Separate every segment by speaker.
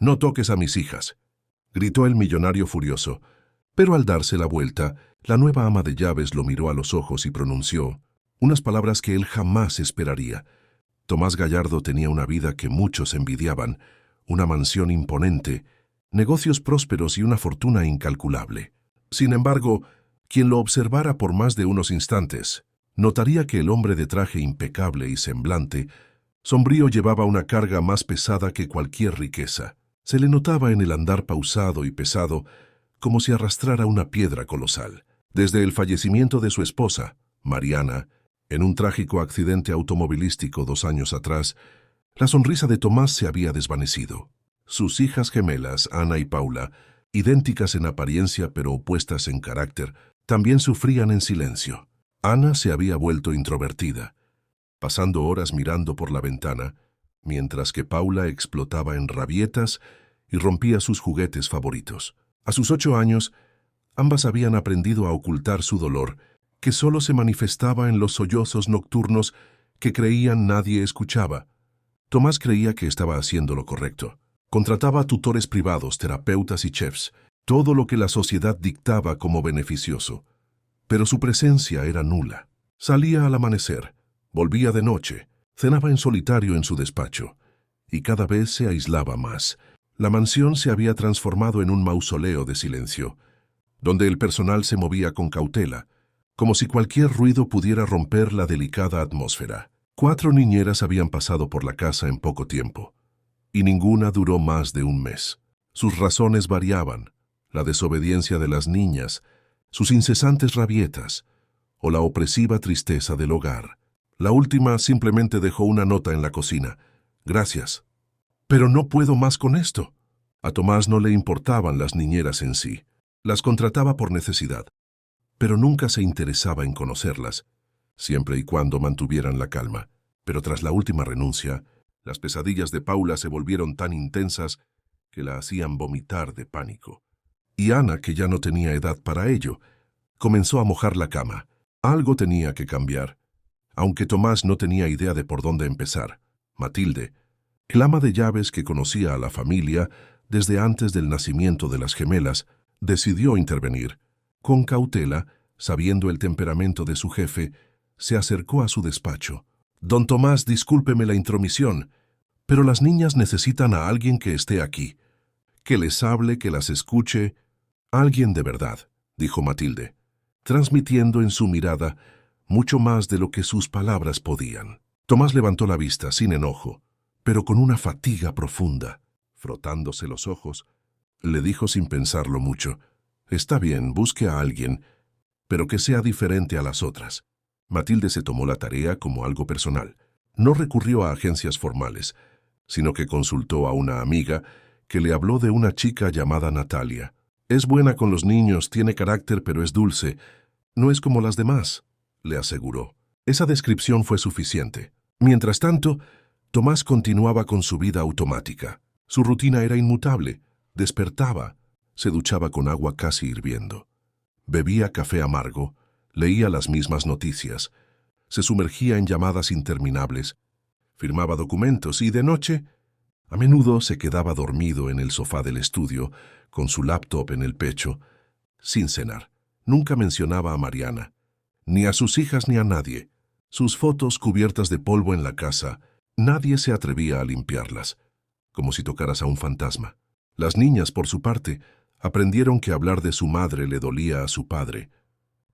Speaker 1: «No toques a mis hijas», gritó el millonario furioso, pero al darse la vuelta, la nueva ama de llaves lo miró a los ojos y pronunció unas palabras que él jamás esperaría. Tomás Gallardo tenía una vida que muchos envidiaban, una mansión imponente, negocios prósperos y una fortuna incalculable. Sin embargo, quien lo observara por más de unos instantes, notaría que el hombre de traje impecable y semblante sombrío llevaba una carga más pesada que cualquier riqueza. Se le notaba en el andar pausado y pesado, como si arrastrara una piedra colosal. Desde el fallecimiento de su esposa, Mariana, en un trágico accidente automovilístico 2 años atrás, la sonrisa de Tomás se había desvanecido. Sus hijas gemelas, Ana y Paula, idénticas en apariencia pero opuestas en carácter, también sufrían en silencio. Ana se había vuelto introvertida, pasando horas mirando por la ventana, mientras que Paula explotaba en rabietas y rompía sus juguetes favoritos. A sus 8 años, ambas habían aprendido a ocultar su dolor, que solo se manifestaba en los sollozos nocturnos que creían nadie escuchaba. Tomás creía que estaba haciendo lo correcto. Contrataba tutores privados, terapeutas y chefs, todo lo que la sociedad dictaba como beneficioso. Pero su presencia era nula. Salía al amanecer, volvía de noche, cenaba en solitario en su despacho, y cada vez se aislaba más. La mansión se había transformado en un mausoleo de silencio, donde el personal se movía con cautela, como si cualquier ruido pudiera romper la delicada atmósfera. 4 niñeras habían pasado por la casa en poco tiempo, y ninguna duró más de un mes. Sus razones variaban: la desobediencia de las niñas, sus incesantes rabietas, o la opresiva tristeza del hogar. La última simplemente dejó una nota en la cocina: «Gracias, pero no puedo más con esto». A Tomás no le importaban las niñeras en sí. Las contrataba por necesidad, pero nunca se interesaba en conocerlas, siempre y cuando mantuvieran la calma. Pero tras la última renuncia, las pesadillas de Paula se volvieron tan intensas que la hacían vomitar de pánico. Y Ana, que ya no tenía edad para ello, comenzó a mojar la cama. Algo tenía que cambiar, aunque Tomás no tenía idea de por dónde empezar. Matilde, el ama de llaves que conocía a la familia desde antes del nacimiento de las gemelas, decidió intervenir. Con cautela, sabiendo el temperamento de su jefe, se acercó a su despacho. «Don Tomás, discúlpeme la intromisión, pero las niñas necesitan a alguien que esté aquí, que les hable, que las escuche, alguien de verdad», dijo Matilde, transmitiendo en su mirada mucho más de lo que sus palabras podían. Tomás levantó la vista sin enojo, pero con una fatiga profunda. Frotándose los ojos, le dijo sin pensarlo mucho: «Está bien, busque a alguien, pero que sea diferente a las otras». Matilde se tomó la tarea como algo personal. No recurrió a agencias formales, sino que consultó a una amiga que le habló de una chica llamada Natalia. «Es buena con los niños, tiene carácter, pero es dulce. No es como las demás», le aseguró. Esa descripción fue suficiente. Mientras tanto, Tomás continuaba con su vida automática. Su rutina era inmutable. Despertaba, se duchaba con agua casi hirviendo, bebía café amargo, leía las mismas noticias, se sumergía en llamadas interminables, firmaba documentos y de noche, a menudo se quedaba dormido en el sofá del estudio, con su laptop en el pecho, sin cenar. Nunca mencionaba a Mariana, ni a sus hijas ni a nadie. Sus fotos cubiertas de polvo en la casa, nadie se atrevía a limpiarlas, como si tocaras a un fantasma. Las niñas, por su parte, aprendieron que hablar de su madre le dolía a su padre,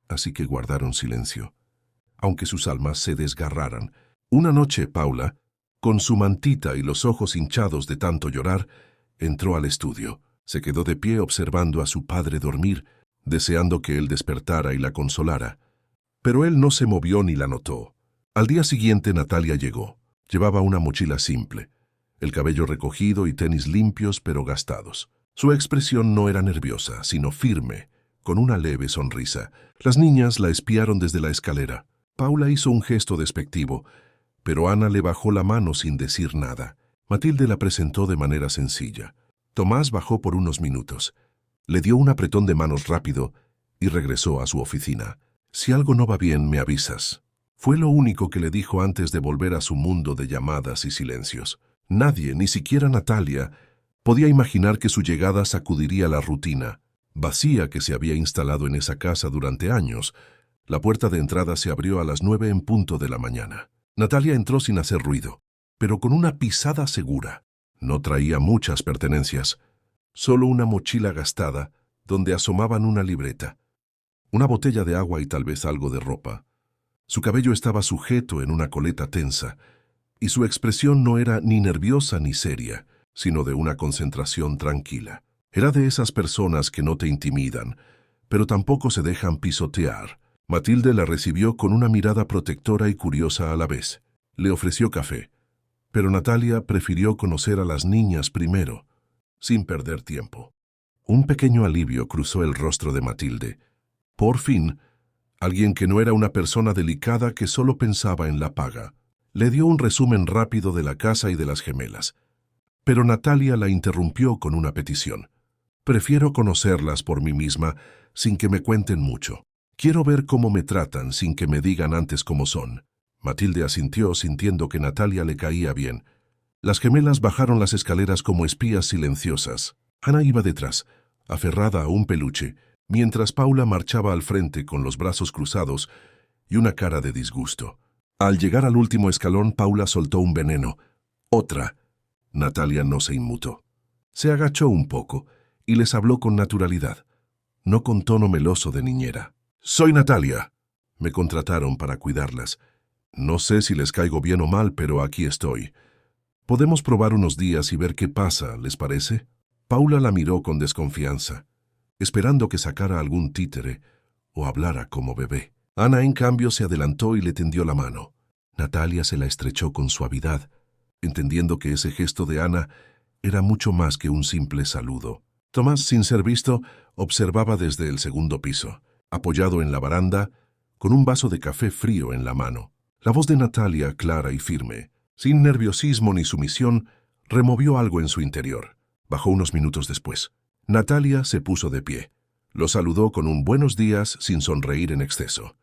Speaker 1: así que guardaron silencio, aunque sus almas se desgarraran. Una noche Paula, con su mantita y los ojos hinchados de tanto llorar, entró al estudio. Se quedó de pie observando a su padre dormir, deseando que él despertara y la consolara. Pero él no se movió ni la notó. Al día siguiente Natalia llegó. Llevaba una mochila simple, el cabello recogido y tenis limpios pero gastados. Su expresión no era nerviosa, sino firme, con una leve sonrisa. Las niñas la espiaron desde la escalera. Paula hizo un gesto despectivo, pero Ana le bajó la mano sin decir nada. Matilde la presentó de manera sencilla. Tomás bajó por unos minutos. Le dio un apretón de manos rápido y regresó a su oficina. «Si algo no va bien, me avisas». Fue lo único que le dijo antes de volver a su mundo de llamadas y silencios. Nadie, ni siquiera Natalia, Podía imaginar que su llegada sacudiría la rutina vacía que se había instalado en esa casa durante años. La puerta de entrada se abrió a las 9 en punto de la mañana. Natalia entró sin hacer ruido, pero con una pisada segura. No traía muchas pertenencias, solo una mochila gastada donde asomaban una libreta, una botella de agua y tal vez algo de ropa. Su cabello estaba sujeto en una coleta tensa, y su expresión no era ni nerviosa ni seria, sino de una concentración tranquila. Era de esas personas que no te intimidan, pero tampoco se dejan pisotear. Matilde la recibió con una mirada protectora y curiosa a la vez. Le ofreció café, pero Natalia prefirió conocer a las niñas primero, sin perder tiempo. Un pequeño alivio cruzó el rostro de Matilde. Por fin, alguien que no era una persona delicada que solo pensaba en la paga. Le dio un resumen rápido de la casa y de las gemelas. Pero Natalia la interrumpió con una petición. Prefiero conocerlas por mí misma sin que me cuenten mucho. Quiero ver cómo me tratan sin que me digan antes cómo son. Matilde asintió sintiendo que Natalia le caía bien. Las gemelas bajaron las escaleras como espías silenciosas. Ana iba detrás, aferrada a un peluche, mientras Paula marchaba al frente con los brazos cruzados y una cara de disgusto. Al llegar al último escalón, Paula soltó un veneno. ¡Otra! Natalia no se inmutó. Se agachó un poco y les habló con naturalidad, no con tono meloso de niñera. «Soy Natalia. Me contrataron para cuidarlas. No sé si les caigo bien o mal, pero aquí estoy. Podemos probar unos días y ver qué pasa, ¿les parece?» Paula la miró con desconfianza, esperando que sacara algún títere o hablara como bebé. Ana, en cambio, se adelantó y le tendió la mano. Natalia se la estrechó con suavidad, entendiendo que ese gesto de Ana era mucho más que un simple saludo. Tomás, sin ser visto, observaba desde el segundo piso, apoyado en la baranda, con un vaso de café frío en la mano. La voz de Natalia, clara y firme, sin nerviosismo ni sumisión, removió algo en su interior. Bajó unos minutos después. Natalia se puso de pie. Lo saludó con un buenos días sin sonreír en exceso.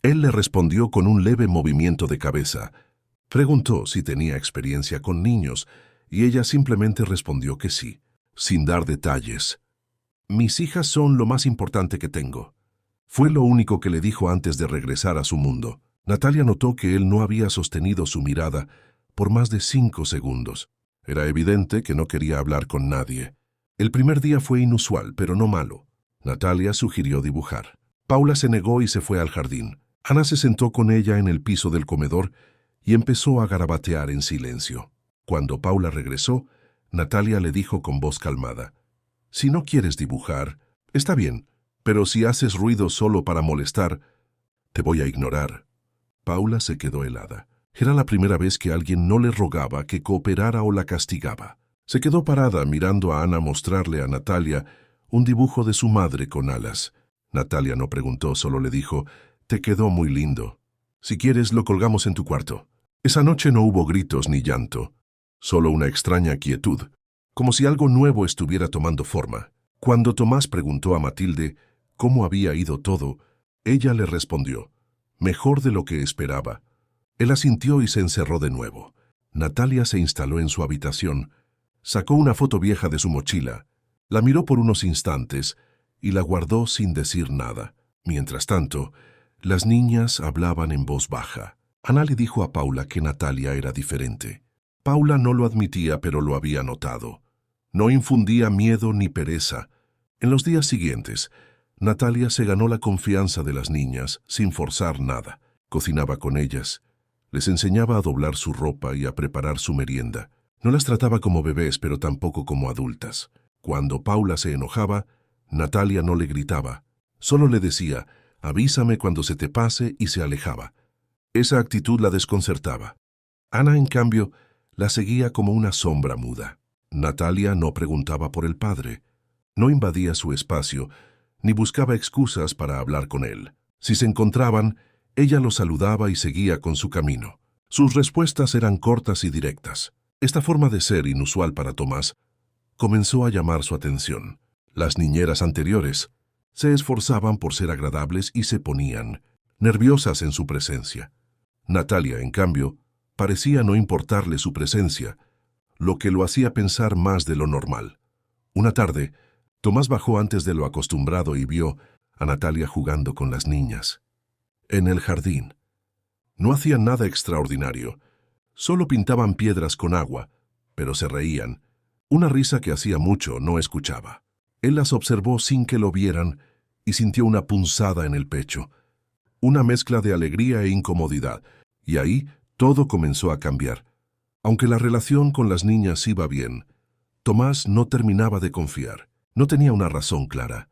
Speaker 1: Él le respondió con un leve movimiento de cabeza. Preguntó si tenía experiencia con niños, y ella simplemente respondió que sí, sin dar detalles. «Mis hijas son lo más importante que tengo». Fue lo único que le dijo antes de regresar a su mundo. Natalia notó que él no había sostenido su mirada por más de 5 segundos. Era evidente que no quería hablar con nadie. El primer día fue inusual, pero no malo. Natalia sugirió dibujar. Paula se negó y se fue al jardín. Ana se sentó con ella en el piso del comedor y empezó a garabatear en silencio. Cuando Paula regresó, Natalia le dijo con voz calmada: «Si no quieres dibujar, está bien, pero si haces ruido solo para molestar, te voy a ignorar». Paula se quedó helada. Era la primera vez que alguien no le rogaba que cooperara o la castigaba. Se quedó parada mirando a Ana mostrarle a Natalia un dibujo de su madre con alas. Natalia no preguntó, solo le dijo: «Te quedó muy lindo. Si quieres, lo colgamos en tu cuarto». Esa noche no hubo gritos ni llanto, solo una extraña quietud, como si algo nuevo estuviera tomando forma. Cuando Tomás preguntó a Matilde cómo había ido todo, ella le respondió: «Mejor de lo que esperaba». Él asintió y se encerró de nuevo. Natalia se instaló en su habitación, sacó una foto vieja de su mochila, la miró por unos instantes y la guardó sin decir nada. Mientras tanto, las niñas hablaban en voz baja. Ana le dijo a Paula que Natalia era diferente. Paula no lo admitía, pero lo había notado. No infundía miedo ni pereza. En los días siguientes, Natalia se ganó la confianza de las niñas sin forzar nada. Cocinaba con ellas, les enseñaba a doblar su ropa y a preparar su merienda. No las trataba como bebés, pero tampoco como adultas. Cuando Paula se enojaba, Natalia no le gritaba. Solo le decía: «Avísame cuando se te pase», y se alejaba. Esa actitud la desconcertaba. Ana, en cambio, la seguía como una sombra muda. Natalia no preguntaba por el padre, no invadía su espacio, ni buscaba excusas para hablar con él. Si se encontraban, ella lo saludaba y seguía con su camino. Sus respuestas eran cortas y directas. Esta forma de ser, inusual para Tomás, comenzó a llamar su atención. Las niñeras anteriores se esforzaban por ser agradables y se ponían nerviosas en su presencia. Natalia, en cambio, parecía no importarle su presencia, lo que lo hacía pensar más de lo normal. Una tarde, Tomás bajó antes de lo acostumbrado y vio a Natalia jugando con las niñas. En el jardín. No hacían nada extraordinario. Solo pintaban piedras con agua, pero se reían. Una risa que hacía mucho no escuchaba. Él las observó sin que lo vieran y sintió una punzada en el pecho. Una mezcla de alegría e incomodidad. Y ahí todo comenzó a cambiar. Aunque la relación con las niñas iba bien, Tomás no terminaba de confiar. No tenía una razón clara,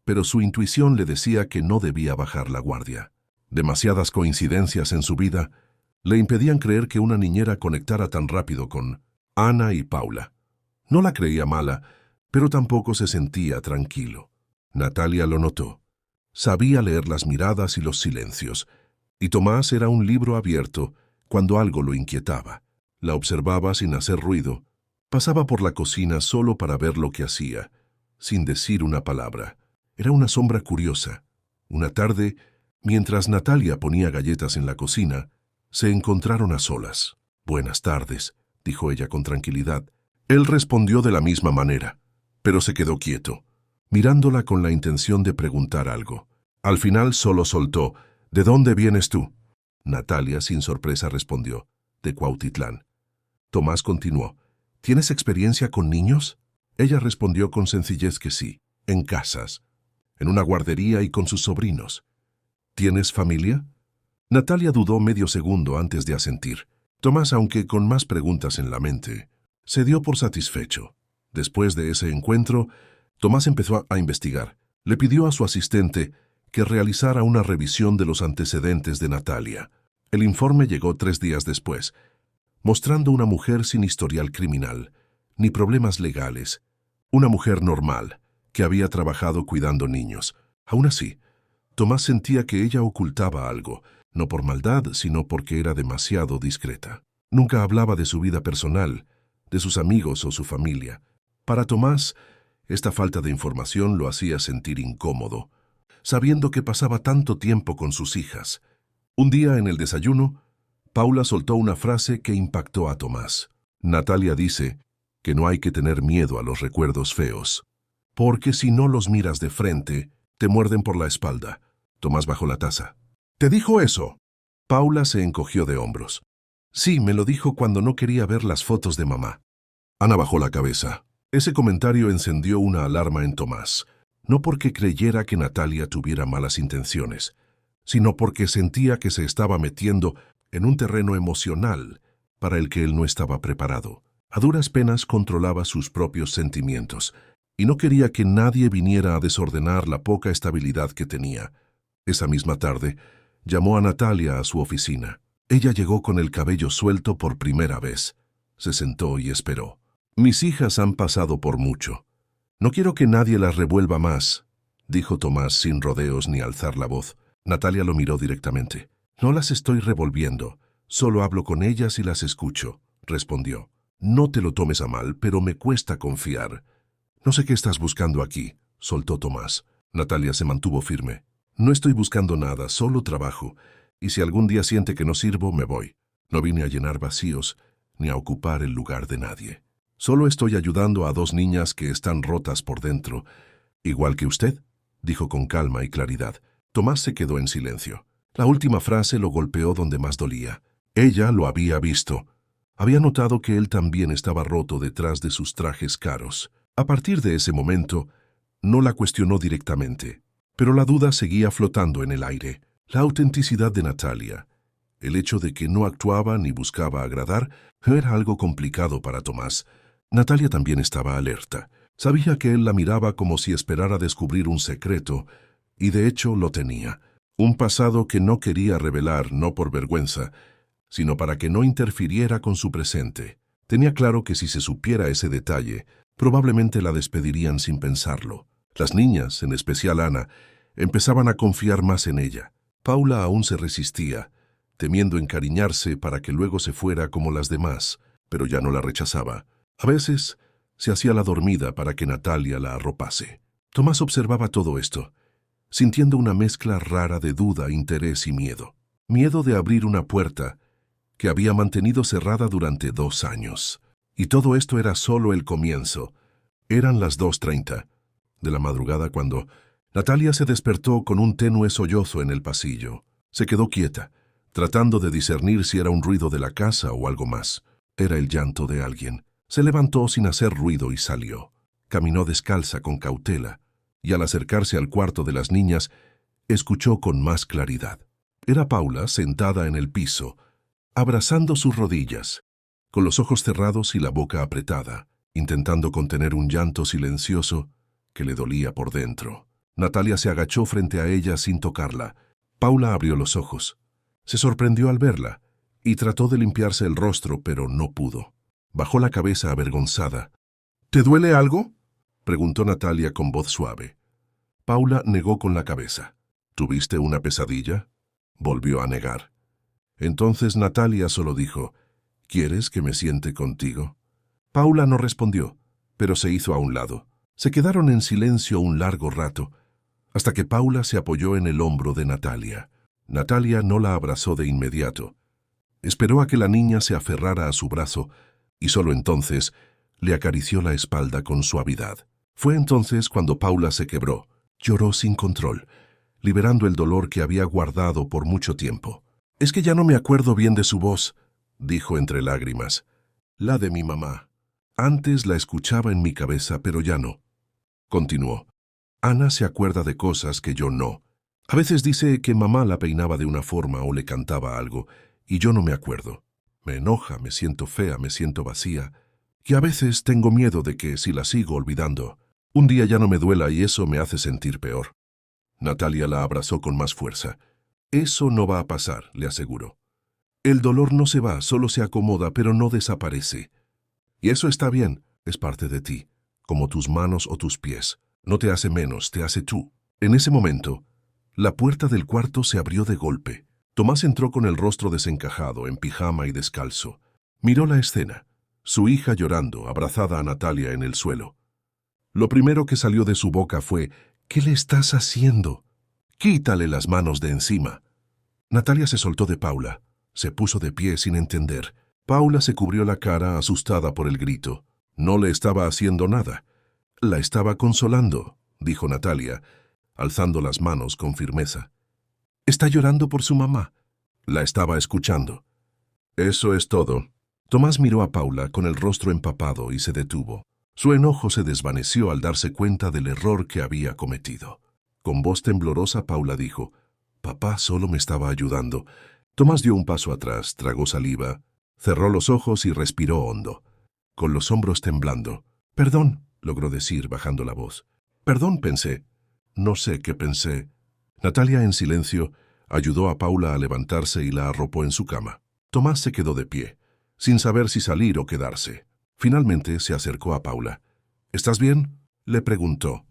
Speaker 1: pero su intuición le decía que no debía bajar la guardia. Demasiadas coincidencias en su vida le impedían creer que una niñera conectara tan rápido con Ana y Paula. No la creía mala, pero tampoco se sentía tranquilo. Natalia lo notó. Sabía leer las miradas y los silencios, y Tomás era un libro abierto cuando algo lo inquietaba. La observaba sin hacer ruido. Pasaba por la cocina solo para ver lo que hacía, sin decir una palabra. Era una sombra curiosa. Una tarde, mientras Natalia ponía galletas en la cocina, se encontraron a solas. «Buenas tardes», dijo ella con tranquilidad. Él respondió de la misma manera, pero se quedó quieto, mirándola con la intención de preguntar algo. Al final solo soltó: «¿De dónde vienes tú?». Natalia, sin sorpresa, respondió: «De Cuautitlán». Tomás continuó: «¿Tienes experiencia con niños?». Ella respondió con sencillez que sí, en casas, en una guardería y con sus sobrinos. «¿Tienes familia?». Natalia dudó medio segundo antes de asentir. Tomás, aunque con más preguntas en la mente, se dio por satisfecho. Después de ese encuentro, Tomás empezó a investigar. Le pidió a su asistente que realizara una revisión de los antecedentes de Natalia. El informe llegó 3 días después, mostrando una mujer sin historial criminal, ni problemas legales. Una mujer normal, que había trabajado cuidando niños. Aún así, Tomás sentía que ella ocultaba algo, no por maldad, sino porque era demasiado discreta. Nunca hablaba de su vida personal, de sus amigos o su familia. Para Tomás, esta falta de información lo hacía sentir incómodo, sabiendo que pasaba tanto tiempo con sus hijas. Un día en el desayuno, Paula soltó una frase que impactó a Tomás. «Natalia dice que no hay que tener miedo a los recuerdos feos, porque si no los miras de frente, te muerden por la espalda». Tomás bajó la taza. «¿Te dijo eso?». Paula se encogió de hombros. «Sí, me lo dijo cuando no quería ver las fotos de mamá». Ana bajó la cabeza. Ese comentario encendió una alarma en Tomás, no porque creyera que Natalia tuviera malas intenciones, sino porque sentía que se estaba metiendo en un terreno emocional para el que él no estaba preparado. A duras penas controlaba sus propios sentimientos y no quería que nadie viniera a desordenar la poca estabilidad que tenía. Esa misma tarde, llamó a Natalia a su oficina. Ella llegó con el cabello suelto por primera vez. Se sentó y esperó. «Mis hijas han pasado por mucho. No quiero que nadie las revuelva más», dijo Tomás sin rodeos ni alzar la voz. Natalia lo miró directamente. «No las estoy revolviendo. Solo hablo con ellas y las escucho», respondió. «No te lo tomes a mal, pero me cuesta confiar». «No sé qué estás buscando aquí», soltó Tomás. Natalia se mantuvo firme. «No estoy buscando nada, solo trabajo, y si algún día siente que no sirvo, me voy. No vine a llenar vacíos, ni a ocupar el lugar de nadie. Solo estoy ayudando a 2 niñas que están rotas por dentro, igual que usted», dijo con calma y claridad. Tomás se quedó en silencio. La última frase lo golpeó donde más dolía. Ella lo había visto. Había notado que él también estaba roto detrás de sus trajes caros. A partir de ese momento, no la cuestionó directamente, pero la duda seguía flotando en el aire. La autenticidad de Natalia, el hecho de que no actuaba ni buscaba agradar, era algo complicado para Tomás. Natalia también estaba alerta. Sabía que él la miraba como si esperara descubrir un secreto, y de hecho lo tenía. Un pasado que no quería revelar, no por vergüenza, sino para que no interfiriera con su presente. Tenía claro que si se supiera ese detalle, probablemente la despedirían sin pensarlo. Las niñas, en especial Ana, empezaban a confiar más en ella. Paula aún se resistía, temiendo encariñarse para que luego se fuera como las demás, pero ya no la rechazaba. A veces se hacía la dormida para que Natalia la arropase. Tomás observaba todo esto, sintiendo una mezcla rara de duda, interés y miedo. Miedo de abrir una puerta que había mantenido cerrada durante 2 años. Y todo esto era solo el comienzo. Eran las 2:30 de la madrugada cuando Natalia se despertó con un tenue sollozo en el pasillo. Se quedó quieta, tratando de discernir si era un ruido de la casa o algo más. Era el llanto de alguien. Se levantó sin hacer ruido y salió. Caminó descalza con cautela, y al acercarse al cuarto de las niñas, escuchó con más claridad. Era Paula sentada en el piso, abrazando sus rodillas, con los ojos cerrados y la boca apretada, intentando contener un llanto silencioso que le dolía por dentro. Natalia se agachó frente a ella sin tocarla. Paula abrió los ojos. Se sorprendió al verla y trató de limpiarse el rostro, pero no pudo. Bajó la cabeza avergonzada. ¿Te duele algo?, preguntó Natalia con voz suave. Paula negó con la cabeza. ¿Tuviste una pesadilla?, volvió a negar. Entonces Natalia solo dijo, ¿quieres que me siente contigo? Paula no respondió, pero se hizo a un lado. Se quedaron en silencio un largo rato, hasta que Paula se apoyó en el hombro de Natalia. Natalia no la abrazó de inmediato. Esperó a que la niña se aferrara a su brazo y solo entonces le acarició la espalda con suavidad. Fue entonces cuando Paula se quebró. Lloró sin control, liberando el dolor que había guardado por mucho tiempo. «Es que ya no me acuerdo bien de su voz», dijo entre lágrimas. «La de mi mamá. Antes la escuchaba en mi cabeza, pero ya no». Continuó. «Ana se acuerda de cosas que yo no. A veces dice que mamá la peinaba de una forma o le cantaba algo, y yo no me acuerdo. Me enoja, me siento fea, me siento vacía, y a veces tengo miedo de que, si la sigo olvidando, un día ya no me duela y eso me hace sentir peor». Natalia la abrazó con más fuerza. «Eso no va a pasar», le aseguró. «El dolor no se va, solo se acomoda, pero no desaparece. Y eso está bien, es parte de ti, como tus manos o tus pies. No te hace menos, te hace tú». En ese momento, la puerta del cuarto se abrió de golpe. Tomás entró con el rostro desencajado, en pijama y descalzo. Miró la escena, su hija llorando, abrazada a Natalia en el suelo. Lo primero que salió de su boca fue, «¿Qué le estás haciendo? Quítale las manos de encima». Natalia se soltó de Paula. Se puso de pie sin entender. Paula se cubrió la cara, asustada por el grito. No le estaba haciendo nada. «La estaba consolando», dijo Natalia, alzando las manos con firmeza. «Está llorando por su mamá». La estaba escuchando. «Eso es todo». Tomás miró a Paula con el rostro empapado y se detuvo. Su enojo se desvaneció al darse cuenta del error que había cometido. Con voz temblorosa, Paula dijo, «Papá solo me estaba ayudando». Tomás dio un paso atrás, tragó saliva, cerró los ojos y respiró hondo, con los hombros temblando. «Perdón», logró decir bajando la voz. «Perdón, pensé». «No sé qué pensé». Natalia, en silencio, ayudó a Paula a levantarse y la arropó en su cama. Tomás se quedó de pie, sin saber si salir o quedarse. Finalmente se acercó a Paula. «¿Estás bien?», le preguntó.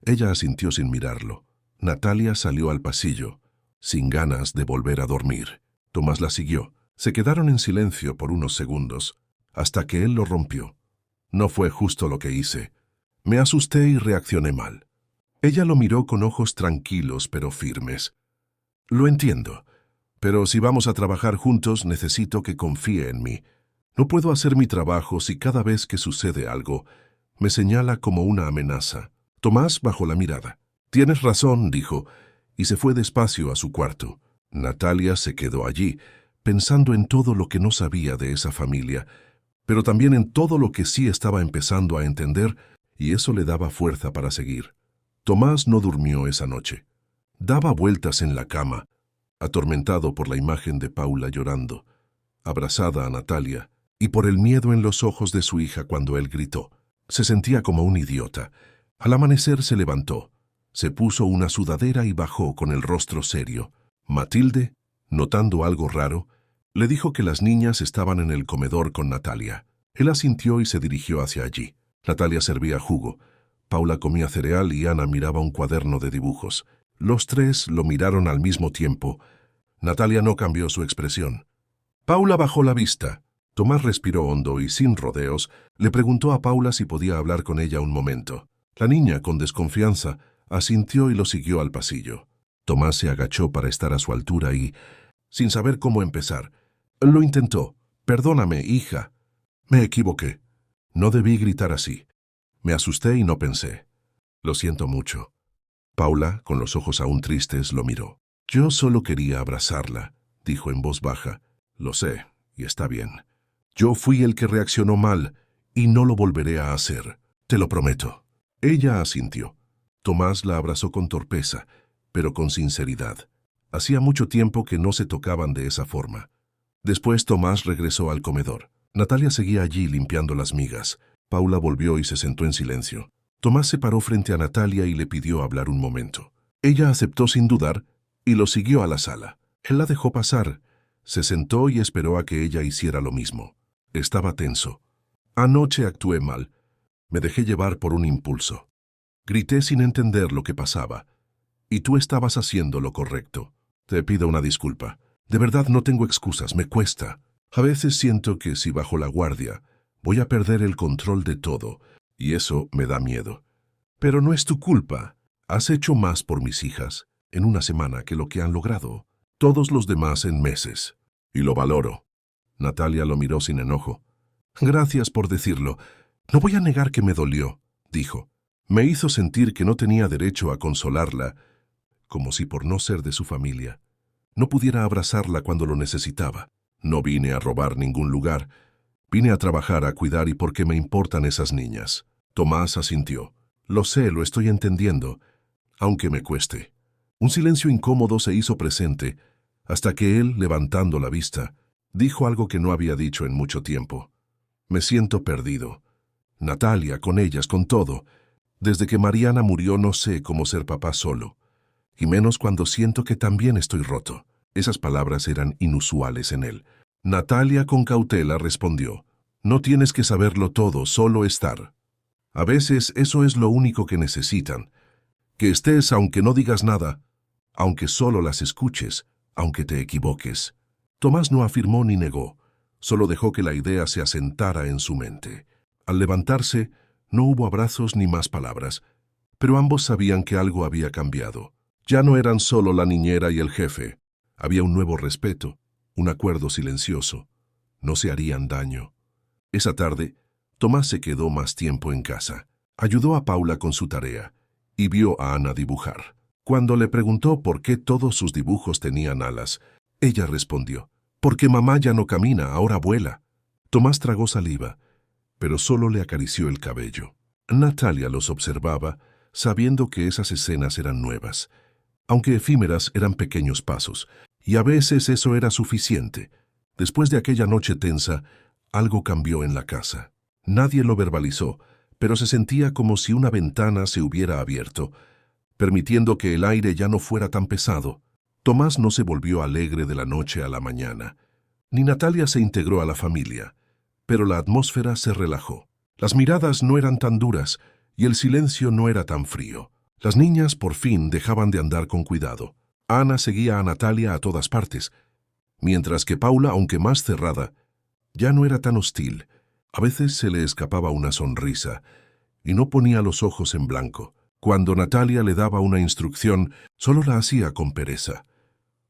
Speaker 1: Ella asintió sin mirarlo. Natalia salió al pasillo, sin ganas de volver a dormir. Tomás la siguió. Se quedaron en silencio por unos segundos, hasta que él lo rompió. «No fue justo lo que hice. Me asusté y reaccioné mal». Ella lo miró con ojos tranquilos pero firmes. «Lo entiendo, pero si vamos a trabajar juntos necesito que confíe en mí. No puedo hacer mi trabajo si cada vez que sucede algo me señala como una amenaza». Tomás bajó la mirada. «Tienes razón», dijo, y se fue despacio a su cuarto. Natalia se quedó allí, pensando en todo lo que no sabía de esa familia, pero también en todo lo que sí estaba empezando a entender, y eso le daba fuerza para seguir. Tomás no durmió esa noche. Daba vueltas en la cama, atormentado por la imagen de Paula llorando, abrazada a Natalia, y por el miedo en los ojos de su hija cuando él gritó. Se sentía como un idiota. Al amanecer se levantó, se puso una sudadera y bajó con el rostro serio. Matilde, notando algo raro, le dijo que las niñas estaban en el comedor con Natalia. Él asintió y se dirigió hacia allí. Natalia servía jugo. Paula comía cereal y Ana miraba un cuaderno de dibujos. Los tres lo miraron al mismo tiempo. Natalia no cambió su expresión. Paula bajó la vista. Tomás respiró hondo y, sin rodeos, le preguntó a Paula si podía hablar con ella un momento. La niña, con desconfianza, asintió y lo siguió al pasillo. Tomás se agachó para estar a su altura y, sin saber cómo empezar, lo intentó. «Perdóname, hija. Me equivoqué. No debí gritar así. Me asusté y no pensé. Lo siento mucho. Paula, con los ojos aún tristes, lo miró. Yo solo quería abrazarla, dijo en voz baja. Lo sé, y está bien. Yo fui el que reaccionó mal, y no lo volveré a hacer. Te lo prometo. Ella asintió. Tomás la abrazó con torpeza, pero con sinceridad. Hacía mucho tiempo que no se tocaban de esa forma. Después Tomás regresó al comedor. Natalia seguía allí limpiando las migas. Paula volvió y se sentó en silencio. Tomás se paró frente a Natalia y le pidió hablar un momento. Ella aceptó sin dudar y lo siguió a la sala. Él la dejó pasar. Se sentó y esperó a que ella hiciera lo mismo. Estaba tenso. Anoche actué mal. Me dejé llevar por un impulso. Grité sin entender lo que pasaba. Y tú estabas haciendo lo correcto. Te pido una disculpa. De verdad no tengo excusas, me cuesta. A veces siento que si bajo la guardia, voy a perder el control de todo, y eso me da miedo. Pero no es tu culpa. Has hecho más por mis hijas en una semana que lo que han logrado todos los demás en meses. Y lo valoro. Natalia lo miró sin enojo. Gracias por decirlo. No voy a negar que me dolió, dijo. Me hizo sentir que no tenía derecho a consolarla, como si por no ser de su familia, no pudiera abrazarla cuando lo necesitaba. No vine a robar ningún lugar. Vine a trabajar, a cuidar y porque me importan esas niñas. Tomás asintió. Lo sé, lo estoy entendiendo, aunque me cueste. Un silencio incómodo se hizo presente, hasta que él, levantando la vista, dijo algo que no había dicho en mucho tiempo. Me siento perdido. Natalia, con ellas, con todo. Desde que Mariana murió no sé cómo ser papá solo. Y menos cuando siento que también estoy roto. Esas palabras eran inusuales en él. Natalia con cautela respondió. No tienes que saberlo todo, solo estar. A veces eso es lo único que necesitan. Que estés aunque no digas nada, aunque solo las escuches, aunque te equivoques. Tomás no afirmó ni negó, solo dejó que la idea se asentara en su mente. Al levantarse, no hubo abrazos ni más palabras, pero ambos sabían que algo había cambiado. Ya no eran solo la niñera y el jefe. Había un nuevo respeto, un acuerdo silencioso. No se harían daño. Esa tarde, Tomás se quedó más tiempo en casa. Ayudó a Paula con su tarea y vio a Ana dibujar. Cuando le preguntó por qué todos sus dibujos tenían alas, ella respondió, «Porque mamá ya no camina, ahora vuela». Tomás tragó saliva, pero solo le acarició el cabello. Natalia los observaba, sabiendo que esas escenas eran nuevas. Aunque efímeras, eran pequeños pasos, y a veces eso era suficiente. Después de aquella noche tensa, algo cambió en la casa. Nadie lo verbalizó, pero se sentía como si una ventana se hubiera abierto, permitiendo que el aire ya no fuera tan pesado. Tomás no se volvió alegre de la noche a la mañana, ni Natalia se integró a la familia, pero la atmósfera se relajó. Las miradas no eran tan duras y el silencio no era tan frío. Las niñas por fin dejaban de andar con cuidado. Ana seguía a Natalia a todas partes, mientras que Paula, aunque más cerrada, ya no era tan hostil. A veces se le escapaba una sonrisa y no ponía los ojos en blanco. Cuando Natalia le daba una instrucción, solo la hacía con pereza.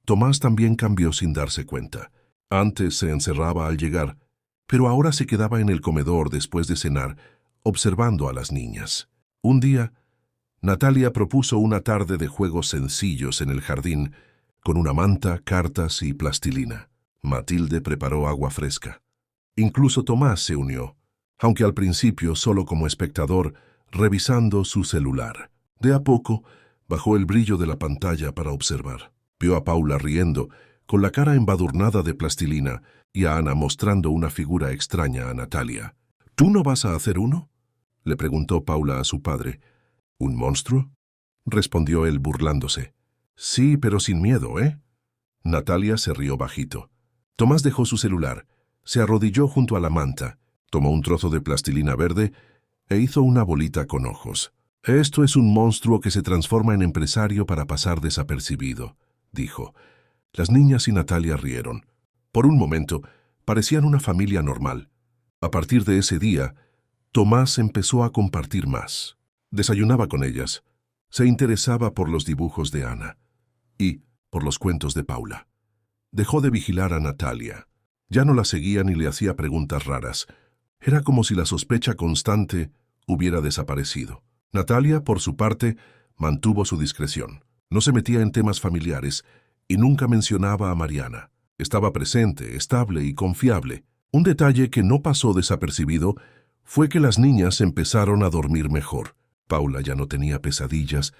Speaker 1: Tomás también cambió sin darse cuenta. Antes se encerraba al llegar, pero ahora se quedaba en el comedor después de cenar, observando a las niñas. Un día, Natalia propuso una tarde de juegos sencillos en el jardín, con una manta, cartas y plastilina. Matilde preparó agua fresca. Incluso Tomás se unió, aunque al principio solo como espectador, revisando su celular. De a poco, bajó el brillo de la pantalla para observar. Vio a Paula riendo, con la cara embadurnada de plastilina, y a Ana mostrando una figura extraña a Natalia. ¿Tú no vas a hacer uno?, le preguntó Paula a su padre. ¿Un monstruo?, respondió él burlándose. Sí, pero sin miedo, ¿eh? Natalia se rió bajito. Tomás dejó su celular, se arrodilló junto a la manta, tomó un trozo de plastilina verde e hizo una bolita con ojos. Esto es un monstruo que se transforma en empresario para pasar desapercibido, dijo. Las niñas y Natalia rieron. Por un momento, parecían una familia normal. A partir de ese día, Tomás empezó a compartir más. Desayunaba con ellas, se interesaba por los dibujos de Ana y por los cuentos de Paula. Dejó de vigilar a Natalia. Ya no la seguía ni le hacía preguntas raras. Era como si la sospecha constante hubiera desaparecido. Natalia, por su parte, mantuvo su discreción. No se metía en temas familiares y nunca mencionaba a Mariana. Estaba presente, estable y confiable. Un detalle que no pasó desapercibido fue que las niñas empezaron a dormir mejor. Paula ya no tenía pesadillas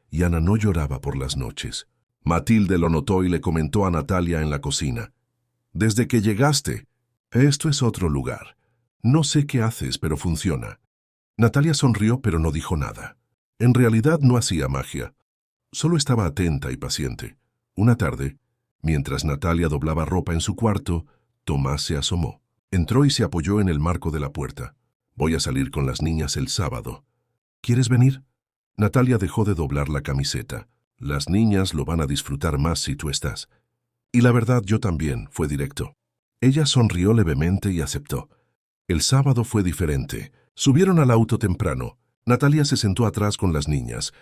Speaker 1: y Ana no lloraba por las noches. Matilde lo notó y le comentó a Natalia en la cocina. «Desde que llegaste, esto es otro lugar. No sé qué haces, pero funciona». Natalia sonrió, pero no dijo nada. En realidad no hacía magia. Solo estaba atenta y paciente. Una tarde, mientras Natalia doblaba ropa en su cuarto, Tomás se asomó. Entró y se apoyó en el marco de la puerta. «Voy a salir con las niñas el sábado. ¿Quieres venir?» Natalia dejó de doblar la camiseta. «Las niñas lo van a disfrutar más si tú estás». «Y la verdad, yo también», fue directo. Ella sonrió levemente y aceptó. El sábado fue diferente. Subieron al auto temprano. Natalia se sentó atrás con las niñas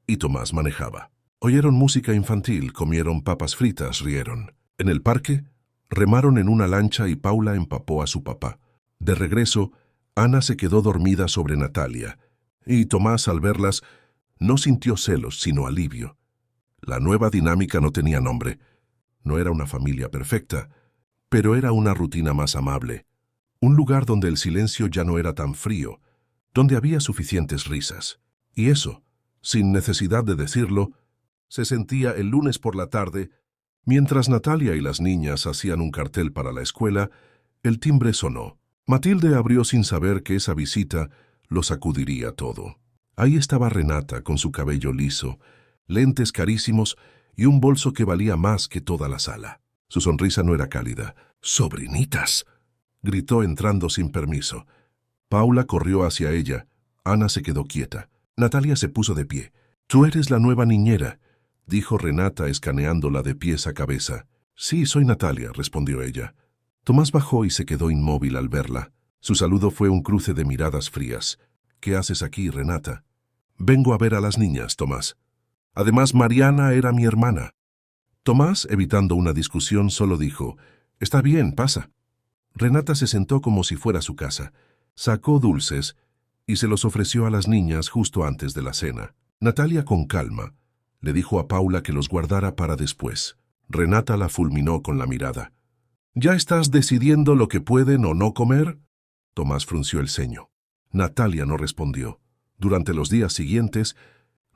Speaker 1: y Tomás manejaba. Oyeron música infantil, comieron papas fritas, rieron. En el parque, remaron en una lancha y Paula empapó a su papá. De regreso, Ana se quedó dormida sobre Natalia y Tomás, al verlas, no sintió celos, sino alivio. La nueva dinámica no tenía nombre. No era una familia perfecta, pero era una rutina más amable. Un lugar donde el silencio ya no era tan frío, donde había suficientes risas. Y eso, sin necesidad de decirlo, se sentía el lunes por la tarde. Mientras Natalia y las niñas hacían un cartel para la escuela, el timbre sonó. Matilde abrió sin saber que esa visita lo sacudiría todo. Ahí estaba Renata con su cabello liso, lentes carísimos y un bolso que valía más que toda la sala. Su sonrisa no era cálida. «¡Sobrinitas!», gritó entrando sin permiso. Paula corrió hacia ella. Ana se quedó quieta. Natalia se puso de pie. «Tú eres la nueva niñera», dijo Renata escaneándola de pies a cabeza. «Sí, soy Natalia», respondió ella. Tomás bajó y se quedó inmóvil al verla. Su saludo fue un cruce de miradas frías. «¿Qué haces aquí, Renata?» «Vengo a ver a las niñas, Tomás. Además, Mariana era mi hermana». Tomás, evitando una discusión, solo dijo: «Está bien, pasa». Renata se sentó como si fuera su casa. Sacó dulces y se los ofreció a las niñas justo antes de la cena. Natalia, con calma, le dijo a Paula que los guardara para después. Renata la fulminó con la mirada. «¿Ya estás decidiendo lo que pueden o no comer?» Tomás frunció el ceño. Natalia no respondió. Durante los días siguientes,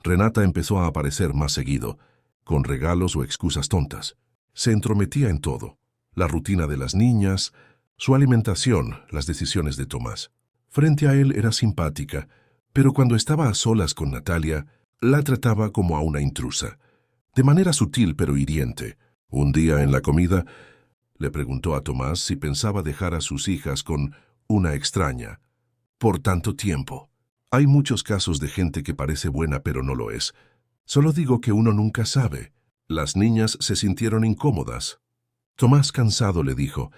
Speaker 1: Renata empezó a aparecer más seguido, con regalos o excusas tontas. Se entrometía en todo: la rutina de las niñas, su alimentación, las decisiones de Tomás. Frente a él era simpática, pero cuando estaba a solas con Natalia, la trataba como a una intrusa, de manera sutil pero hiriente. Un día en la comida, le preguntó a Tomás si pensaba dejar a sus hijas con una extraña por tanto tiempo. Hay muchos casos de gente que parece buena pero no lo es. Solo digo que uno nunca sabe. Las niñas se sintieron incómodas. Tomás, cansado, le dijo: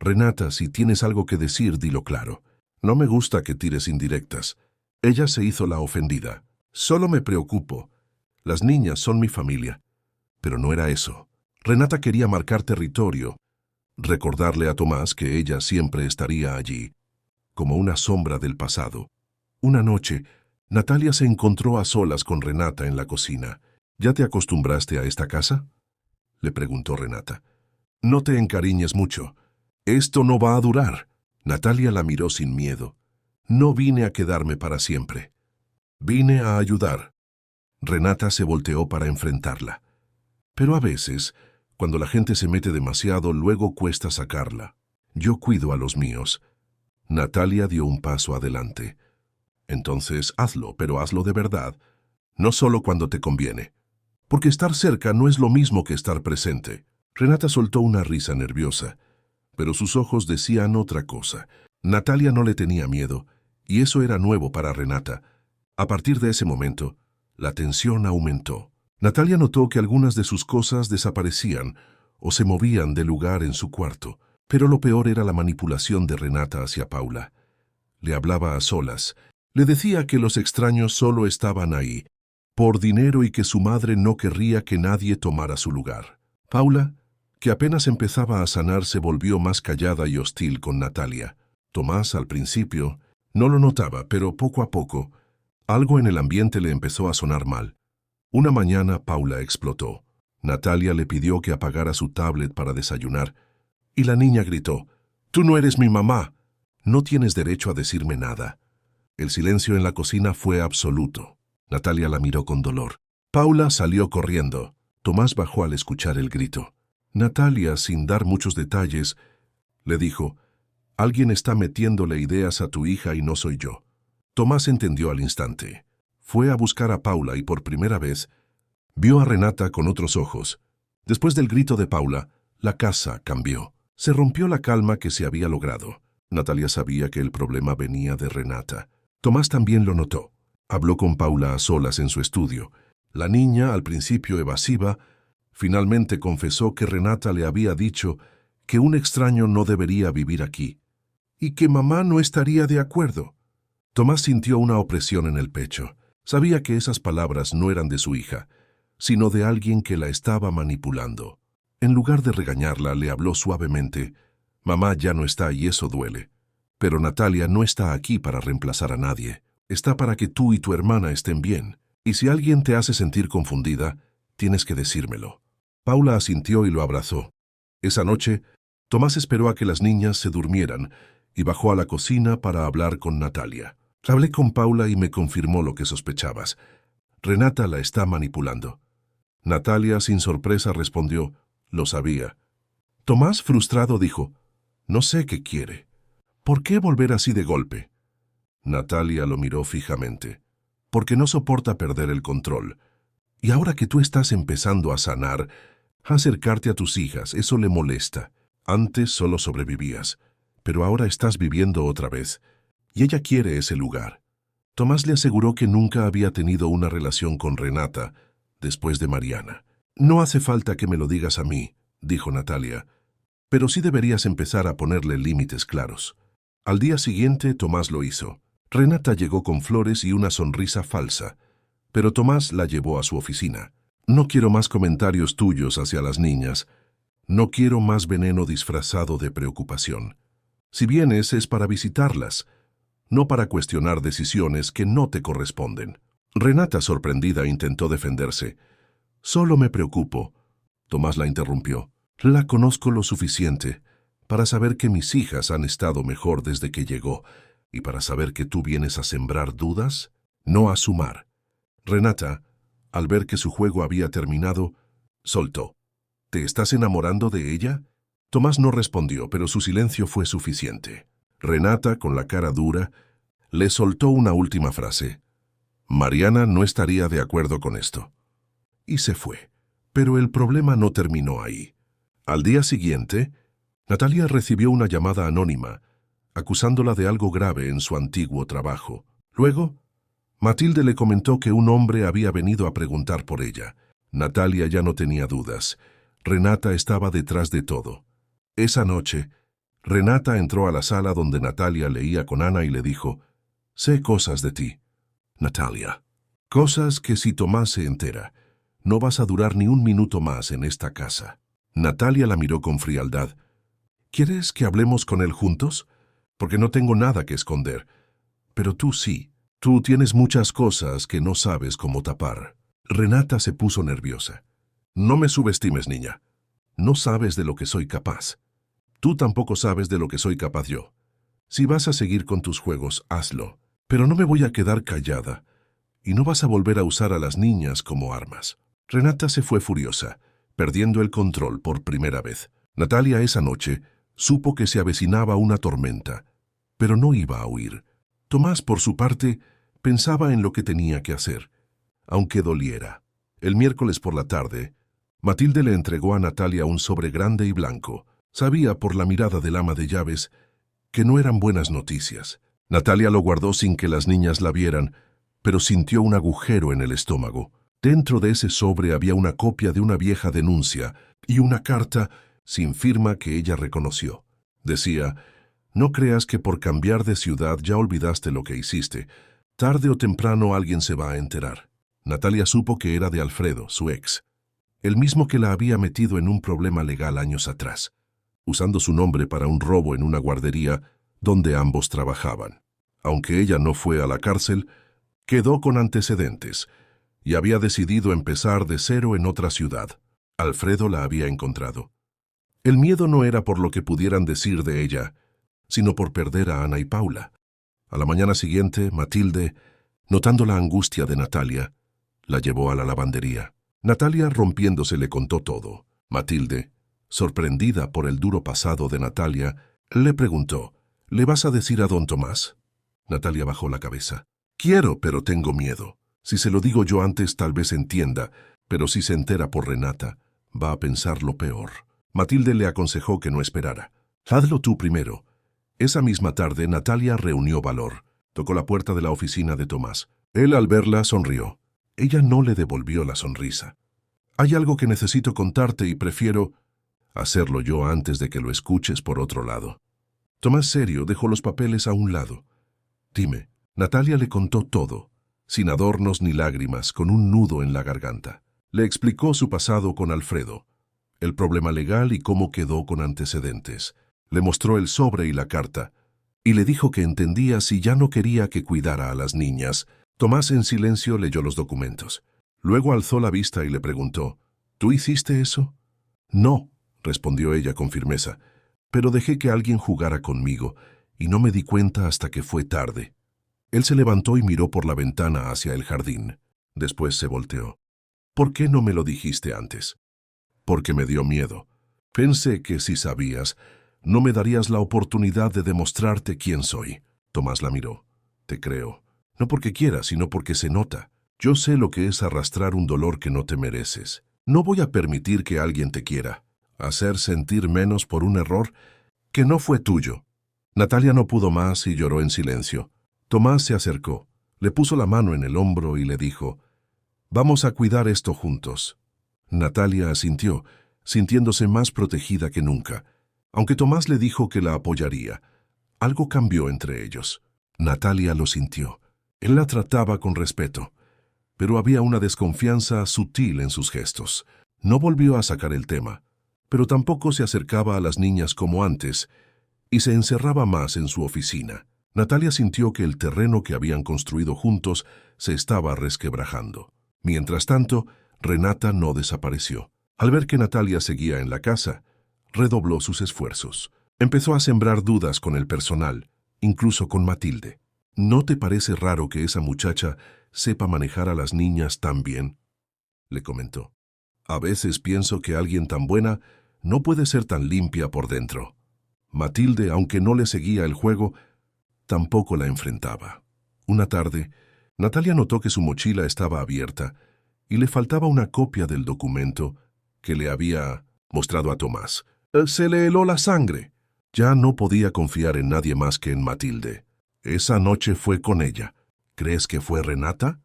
Speaker 1: «Renata, si tienes algo que decir, dilo claro. No me gusta que tires indirectas». Ella se hizo la ofendida. «Solo me preocupo. Las niñas son mi familia». Pero no era eso. Renata quería marcar territorio, recordarle a Tomás que ella siempre estaría allí, como una sombra del pasado. Una noche, Natalia se encontró a solas con Renata en la cocina. «¿Ya te acostumbraste a esta casa?», le preguntó Renata. «No te encariñes mucho. Esto no va a durar». Natalia la miró sin miedo. «No vine a quedarme para siempre. Vine a ayudar». Renata se volteó para enfrentarla. «Pero a veces, cuando la gente se mete demasiado, luego cuesta sacarla. Yo cuido a los míos». Natalia dio un paso adelante. «Entonces hazlo, pero hazlo de verdad. No solo cuando te conviene. Porque estar cerca no es lo mismo que estar presente». Renata soltó una risa nerviosa, pero sus ojos decían otra cosa. Natalia no le tenía miedo, y eso era nuevo para Renata. A partir de ese momento, la tensión aumentó. Natalia notó que algunas de sus cosas desaparecían o se movían de lugar en su cuarto, pero lo peor era la manipulación de Renata hacia Paula. Le hablaba a solas. Le decía que los extraños solo estaban ahí, por dinero, y que su madre no querría que nadie tomara su lugar. Paula, que apenas empezaba a sanar, se volvió más callada y hostil con Natalia. Tomás, al principio, no lo notaba, pero poco a poco, algo en el ambiente le empezó a sonar mal. Una mañana Paula explotó. Natalia le pidió que apagara su tablet para desayunar, y la niña gritó: «¡Tú no eres mi mamá! No tienes derecho a decirme nada». El silencio en la cocina fue absoluto. Natalia la miró con dolor. Paula salió corriendo. Tomás bajó al escuchar el grito. Natalia, sin dar muchos detalles, le dijo: «Alguien está metiéndole ideas a tu hija y no soy yo». Tomás entendió al instante. Fue a buscar a Paula y por primera vez vio a Renata con otros ojos. Después del grito de Paula, la casa cambió. Se rompió la calma que se había logrado. Natalia sabía que el problema venía de Renata. Tomás también lo notó. Habló con Paula a solas en su estudio. La niña, al principio evasiva, finalmente confesó que Renata le había dicho que un extraño no debería vivir aquí y que mamá no estaría de acuerdo. Tomás sintió una opresión en el pecho. Sabía que esas palabras no eran de su hija, sino de alguien que la estaba manipulando. En lugar de regañarla, le habló suavemente: «Mamá ya no está y eso duele. Pero Natalia no está aquí para reemplazar a nadie. Está para que tú y tu hermana estén bien. Y si alguien te hace sentir confundida, tienes que decírmelo». Paula asintió y lo abrazó. Esa noche, Tomás esperó a que las niñas se durmieran y bajó a la cocina para hablar con Natalia. «Hablé con Paula y me confirmó lo que sospechabas. Renata la está manipulando». Natalia, sin sorpresa, respondió: «Lo sabía». Tomás, frustrado, dijo: «No sé qué quiere. ¿Por qué volver así de golpe?». Natalia lo miró fijamente. «Porque no soporta perder el control. Y ahora que tú estás empezando a sanar, acercarte a tus hijas, eso le molesta. Antes solo sobrevivías, pero ahora estás viviendo otra vez. Y ella quiere ese lugar». Tomás le aseguró que nunca había tenido una relación con Renata después de Mariana. «No hace falta que me lo digas a mí», dijo Natalia, «pero sí deberías empezar a ponerle límites claros». Al día siguiente, Tomás lo hizo. Renata llegó con flores y una sonrisa falsa, pero Tomás la llevó a su oficina. «No quiero más comentarios tuyos hacia las niñas. No quiero más veneno disfrazado de preocupación. Si vienes es para visitarlas, no para cuestionar decisiones que no te corresponden». Renata, sorprendida, intentó defenderse. «Solo me preocupo». Tomás la interrumpió. «La conozco lo suficiente para saber que mis hijas han estado mejor desde que llegó y para saber que tú vienes a sembrar dudas, no a sumar». Renata, al ver que su juego había terminado, soltó: «¿Te estás enamorando de ella?». Tomás no respondió, pero su silencio fue suficiente. Renata, con la cara dura, le soltó una última frase: «Mariana no estaría de acuerdo con esto». Y se fue. Pero el problema no terminó ahí. Al día siguiente, Natalia recibió una llamada anónima, acusándola de algo grave en su antiguo trabajo. Luego, Matilde le comentó que un hombre había venido a preguntar por ella. Natalia ya no tenía dudas. Renata estaba detrás de todo. Esa noche, Renata entró a la sala donde Natalia leía con Ana y le dijo: «Sé cosas de ti, Natalia. Cosas que si Tomás se entera, no vas a durar ni un minuto más en esta casa». Natalia la miró con frialdad. «¿Quieres que hablemos con él juntos? Porque no tengo nada que esconder. Pero tú sí. Tú tienes muchas cosas que no sabes cómo tapar». Renata se puso nerviosa. «No me subestimes, niña. No sabes de lo que soy capaz. Tú tampoco sabes de lo que soy capaz yo. Si vas a seguir con tus juegos, hazlo. Pero no me voy a quedar callada. Y no vas a volver a usar a las niñas como armas». Renata se fue furiosa, perdiendo el control por primera vez. Natalia esa noche supo que se avecinaba una tormenta, pero no iba a huir. Tomás, por su parte, pensaba en lo que tenía que hacer, aunque doliera. El miércoles por la tarde, Matilde le entregó a Natalia un sobre grande y blanco. Sabía por la mirada del ama de llaves que no eran buenas noticias. Natalia lo guardó sin que las niñas la vieran, pero sintió un agujero en el estómago. Dentro de ese sobre había una copia de una vieja denuncia y una carta sin firma que ella reconoció. Decía: «No creas que por cambiar de ciudad ya olvidaste lo que hiciste. Tarde o temprano alguien se va a enterar». Natalia supo que era de Alfredo, su ex, el mismo que la había metido en un problema legal años atrás. Usando su nombre para un robo en una guardería, donde ambos trabajaban. Aunque ella no fue a la cárcel, quedó con antecedentes y había decidido empezar de cero en otra ciudad. Alfredo la había encontrado. El miedo no era por lo que pudieran decir de ella, sino por perder a Ana y Paula. A la mañana siguiente, Matilde, notando la angustia de Natalia, la llevó a la lavandería. Natalia, rompiéndose, le contó todo. Matilde, sorprendida por el duro pasado de Natalia, le preguntó, ¿le vas a decir a don Tomás? Natalia bajó la cabeza. Quiero, pero tengo miedo. Si se lo digo yo antes, tal vez entienda, pero si se entera por Renata, va a pensar lo peor. Matilde le aconsejó que no esperara. Hazlo tú primero. Esa misma tarde, Natalia reunió valor. Tocó la puerta de la oficina de Tomás. Él, al verla, sonrió. Ella no le devolvió la sonrisa. Hay algo que necesito contarte y prefiero hacerlo yo antes de que lo escuches por otro lado. Tomás, serio, dejó los papeles a un lado. Dime. Natalia le contó todo, sin adornos ni lágrimas, con un nudo en la garganta. Le explicó su pasado con Alfredo, el problema legal y cómo quedó con antecedentes. Le mostró el sobre y la carta, y le dijo que entendía si ya no quería que cuidara a las niñas. Tomás en silencio leyó los documentos. Luego alzó la vista y le preguntó, ¿tú hiciste eso? No, respondió ella con firmeza, pero dejé que alguien jugara conmigo, y no me di cuenta hasta que fue tarde. Él se levantó y miró por la ventana hacia el jardín. Después se volteó. ¿Por qué no me lo dijiste antes? Porque me dio miedo. Pensé que si sabías, no me darías la oportunidad de demostrarte quién soy. Tomás la miró. Te creo. No porque quiera, sino porque se nota. Yo sé lo que es arrastrar un dolor que no te mereces. No voy a permitir que alguien te quiera. Hacer sentir menos por un error que no fue tuyo. Natalia no pudo más y lloró en silencio. Tomás se acercó, le puso la mano en el hombro y le dijo, «Vamos a cuidar esto juntos». Natalia asintió, sintiéndose más protegida que nunca. Aunque Tomás le dijo que la apoyaría, algo cambió entre ellos. Natalia lo sintió. Él la trataba con respeto, pero había una desconfianza sutil en sus gestos. No volvió a sacar el tema, pero tampoco se acercaba a las niñas como antes y se encerraba más en su oficina. Natalia sintió que el terreno que habían construido juntos se estaba resquebrajando. Mientras tanto, Renata no desapareció. Al ver que Natalia seguía en la casa, redobló sus esfuerzos. Empezó a sembrar dudas con el personal, incluso con Matilde. ¿No te parece raro que esa muchacha sepa manejar a las niñas tan bien?, le comentó. A veces pienso que alguien tan buena no puede ser tan limpia por dentro. Matilde, aunque no le seguía el juego, tampoco la enfrentaba. Una tarde, Natalia notó que su mochila estaba abierta y le faltaba una copia del documento que le había mostrado a Tomás. Se le heló la sangre. Ya no podía confiar en nadie más que en Matilde. Esa noche fue con ella. ¿Crees que fue Renata?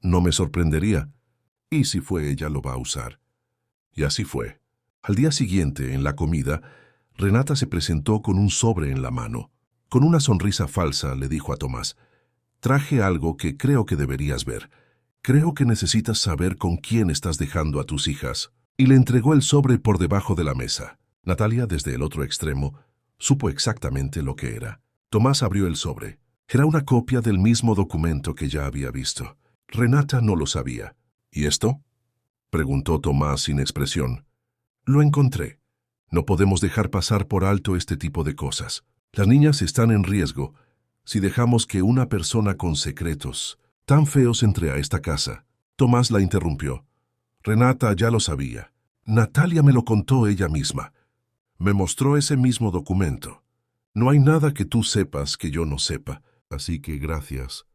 Speaker 1: No me sorprendería. ¿Y si fue ella, lo va a usar? Y así fue. Al día siguiente, en la comida, Renata se presentó con un sobre en la mano. Con una sonrisa falsa le dijo a Tomás, «Traje algo que creo que deberías ver. Creo que necesitas saber con quién estás dejando a tus hijas». Y le entregó el sobre por debajo de la mesa. Natalia, desde el otro extremo, supo exactamente lo que era. Tomás abrió el sobre. Era una copia del mismo documento que ya había visto. Renata no lo sabía. ¿Y esto?, preguntó Tomás sin expresión. Lo encontré. No podemos dejar pasar por alto este tipo de cosas. Las niñas están en riesgo si dejamos que una persona con secretos tan feos entre a esta casa. Tomás la interrumpió. Renata ya lo sabía. Natalia me lo contó ella misma. Me mostró ese mismo documento. No hay nada que tú sepas que yo no sepa, así que gracias.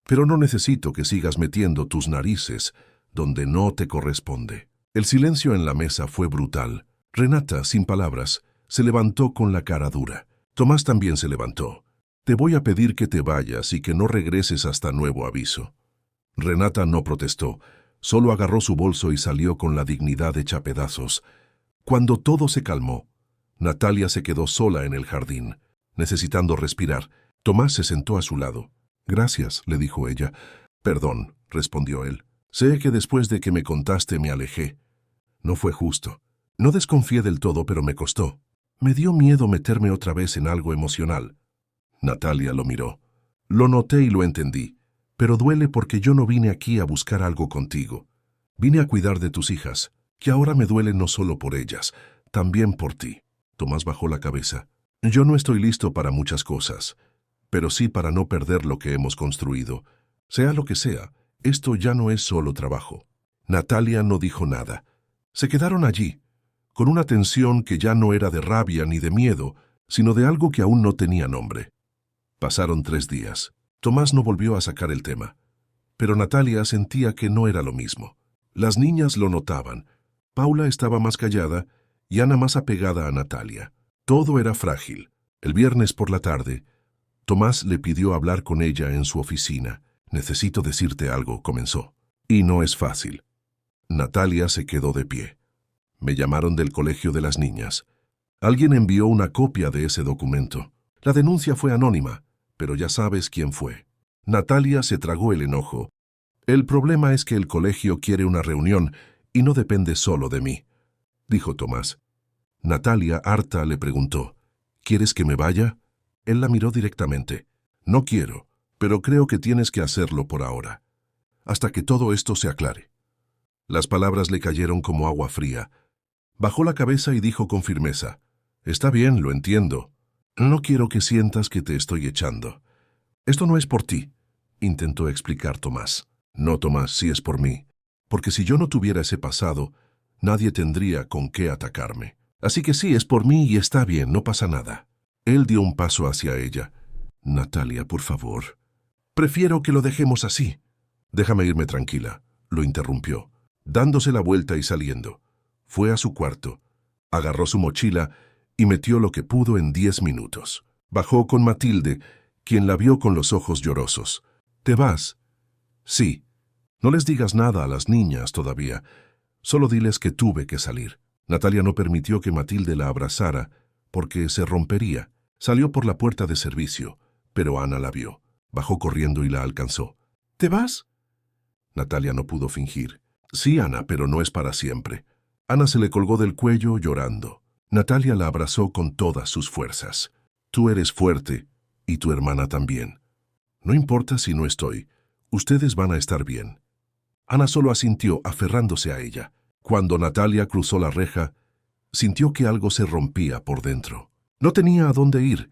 Speaker 1: Pero no necesito que sigas metiendo tus narices donde no te corresponde. El silencio en la mesa fue brutal. Renata, sin palabras, se levantó con la cara dura. Tomás también se levantó. Te voy a pedir que te vayas y que no regreses hasta nuevo aviso. Renata no protestó. Solo agarró su bolso y salió con la dignidad hecha pedazos. Cuando todo se calmó, Natalia se quedó sola en el jardín, necesitando respirar. Tomás se sentó a su lado. «Gracias», le dijo ella. «Perdón», respondió él. «Sé que después de que me contaste me alejé. No fue justo. No desconfié del todo, pero me costó. Me dio miedo meterme otra vez en algo emocional». Natalia lo miró. Lo noté y lo entendí, pero duele porque yo no vine aquí a buscar algo contigo. Vine a cuidar de tus hijas, que ahora me duelen no solo por ellas, también por ti. Tomás bajó la cabeza. Yo no estoy listo para muchas cosas, pero sí para no perder lo que hemos construido. Sea lo que sea, esto ya no es solo trabajo. Natalia no dijo nada. Se quedaron allí, con una tensión que ya no era de rabia ni de miedo, sino de algo que aún no tenía nombre. Pasaron 3 días. Tomás no volvió a sacar el tema, pero Natalia sentía que no era lo mismo. Las niñas lo notaban. Paula estaba más callada y Ana más apegada a Natalia. Todo era frágil. El viernes por la tarde, Tomás le pidió hablar con ella en su oficina. Necesito decirte algo, comenzó. Y no es fácil. Natalia se quedó de pie. Me llamaron del colegio de las niñas. Alguien envió una copia de ese documento. La denuncia fue anónima, pero ya sabes quién fue. Natalia se tragó el enojo. El problema es que el colegio quiere una reunión y no depende solo de mí, dijo Tomás. Natalia, harta, le preguntó, ¿quieres que me vaya? Él la miró directamente. No quiero, pero creo que tienes que hacerlo por ahora, hasta que todo esto se aclare. Las palabras le cayeron como agua fría. Bajó la cabeza y dijo con firmeza, está bien, lo entiendo. No quiero que sientas que te estoy echando. Esto no es por ti, intentó explicar Tomás. No, Tomás, sí es por mí, porque si yo no tuviera ese pasado, nadie tendría con qué atacarme. Así que sí, es por mí y está bien, no pasa nada. Él dio un paso hacia ella. Natalia, por favor. Prefiero que lo dejemos así. Déjame irme tranquila, lo interrumpió, dándose la vuelta y saliendo. Fue a su cuarto, agarró su mochila y metió lo que pudo en 10 minutos. Bajó con Matilde, quien la vio con los ojos llorosos. ¿Te vas? Sí. No les digas nada a las niñas todavía. Solo diles que tuve que salir. Natalia no permitió que Matilde la abrazara, porque se rompería. Salió por la puerta de servicio, pero Ana la vio. Bajó corriendo y la alcanzó. ¿Te vas? Natalia no pudo fingir. Sí, Ana, pero no es para siempre. Ana se le colgó del cuello llorando. Natalia la abrazó con todas sus fuerzas. Tú eres fuerte, y tu hermana también. No importa si no estoy. Ustedes van a estar bien. Ana solo asintió, aferrándose a ella. Cuando Natalia cruzó la reja, sintió que algo se rompía por dentro. No tenía a dónde ir,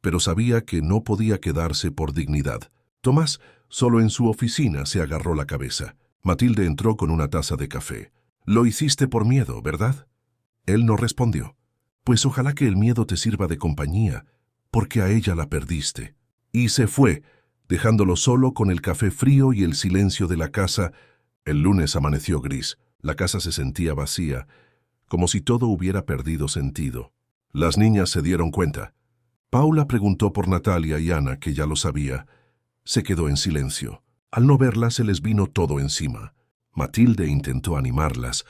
Speaker 1: pero sabía que no podía quedarse por dignidad. Tomás, solo en su oficina, se agarró la cabeza. Matilde entró con una taza de café. Lo hiciste por miedo, ¿verdad? Él no respondió. Pues ojalá que el miedo te sirva de compañía, porque a ella la perdiste. Y se fue, dejándolo solo con el café frío y el silencio de la casa. El lunes amaneció gris. La casa se sentía vacía, como si todo hubiera perdido sentido. Las niñas se dieron cuenta. Paula preguntó por Natalia y Ana, que ya lo sabía. Se quedó en silencio. Al no verlas se les vino todo encima. Matilde intentó animarlas,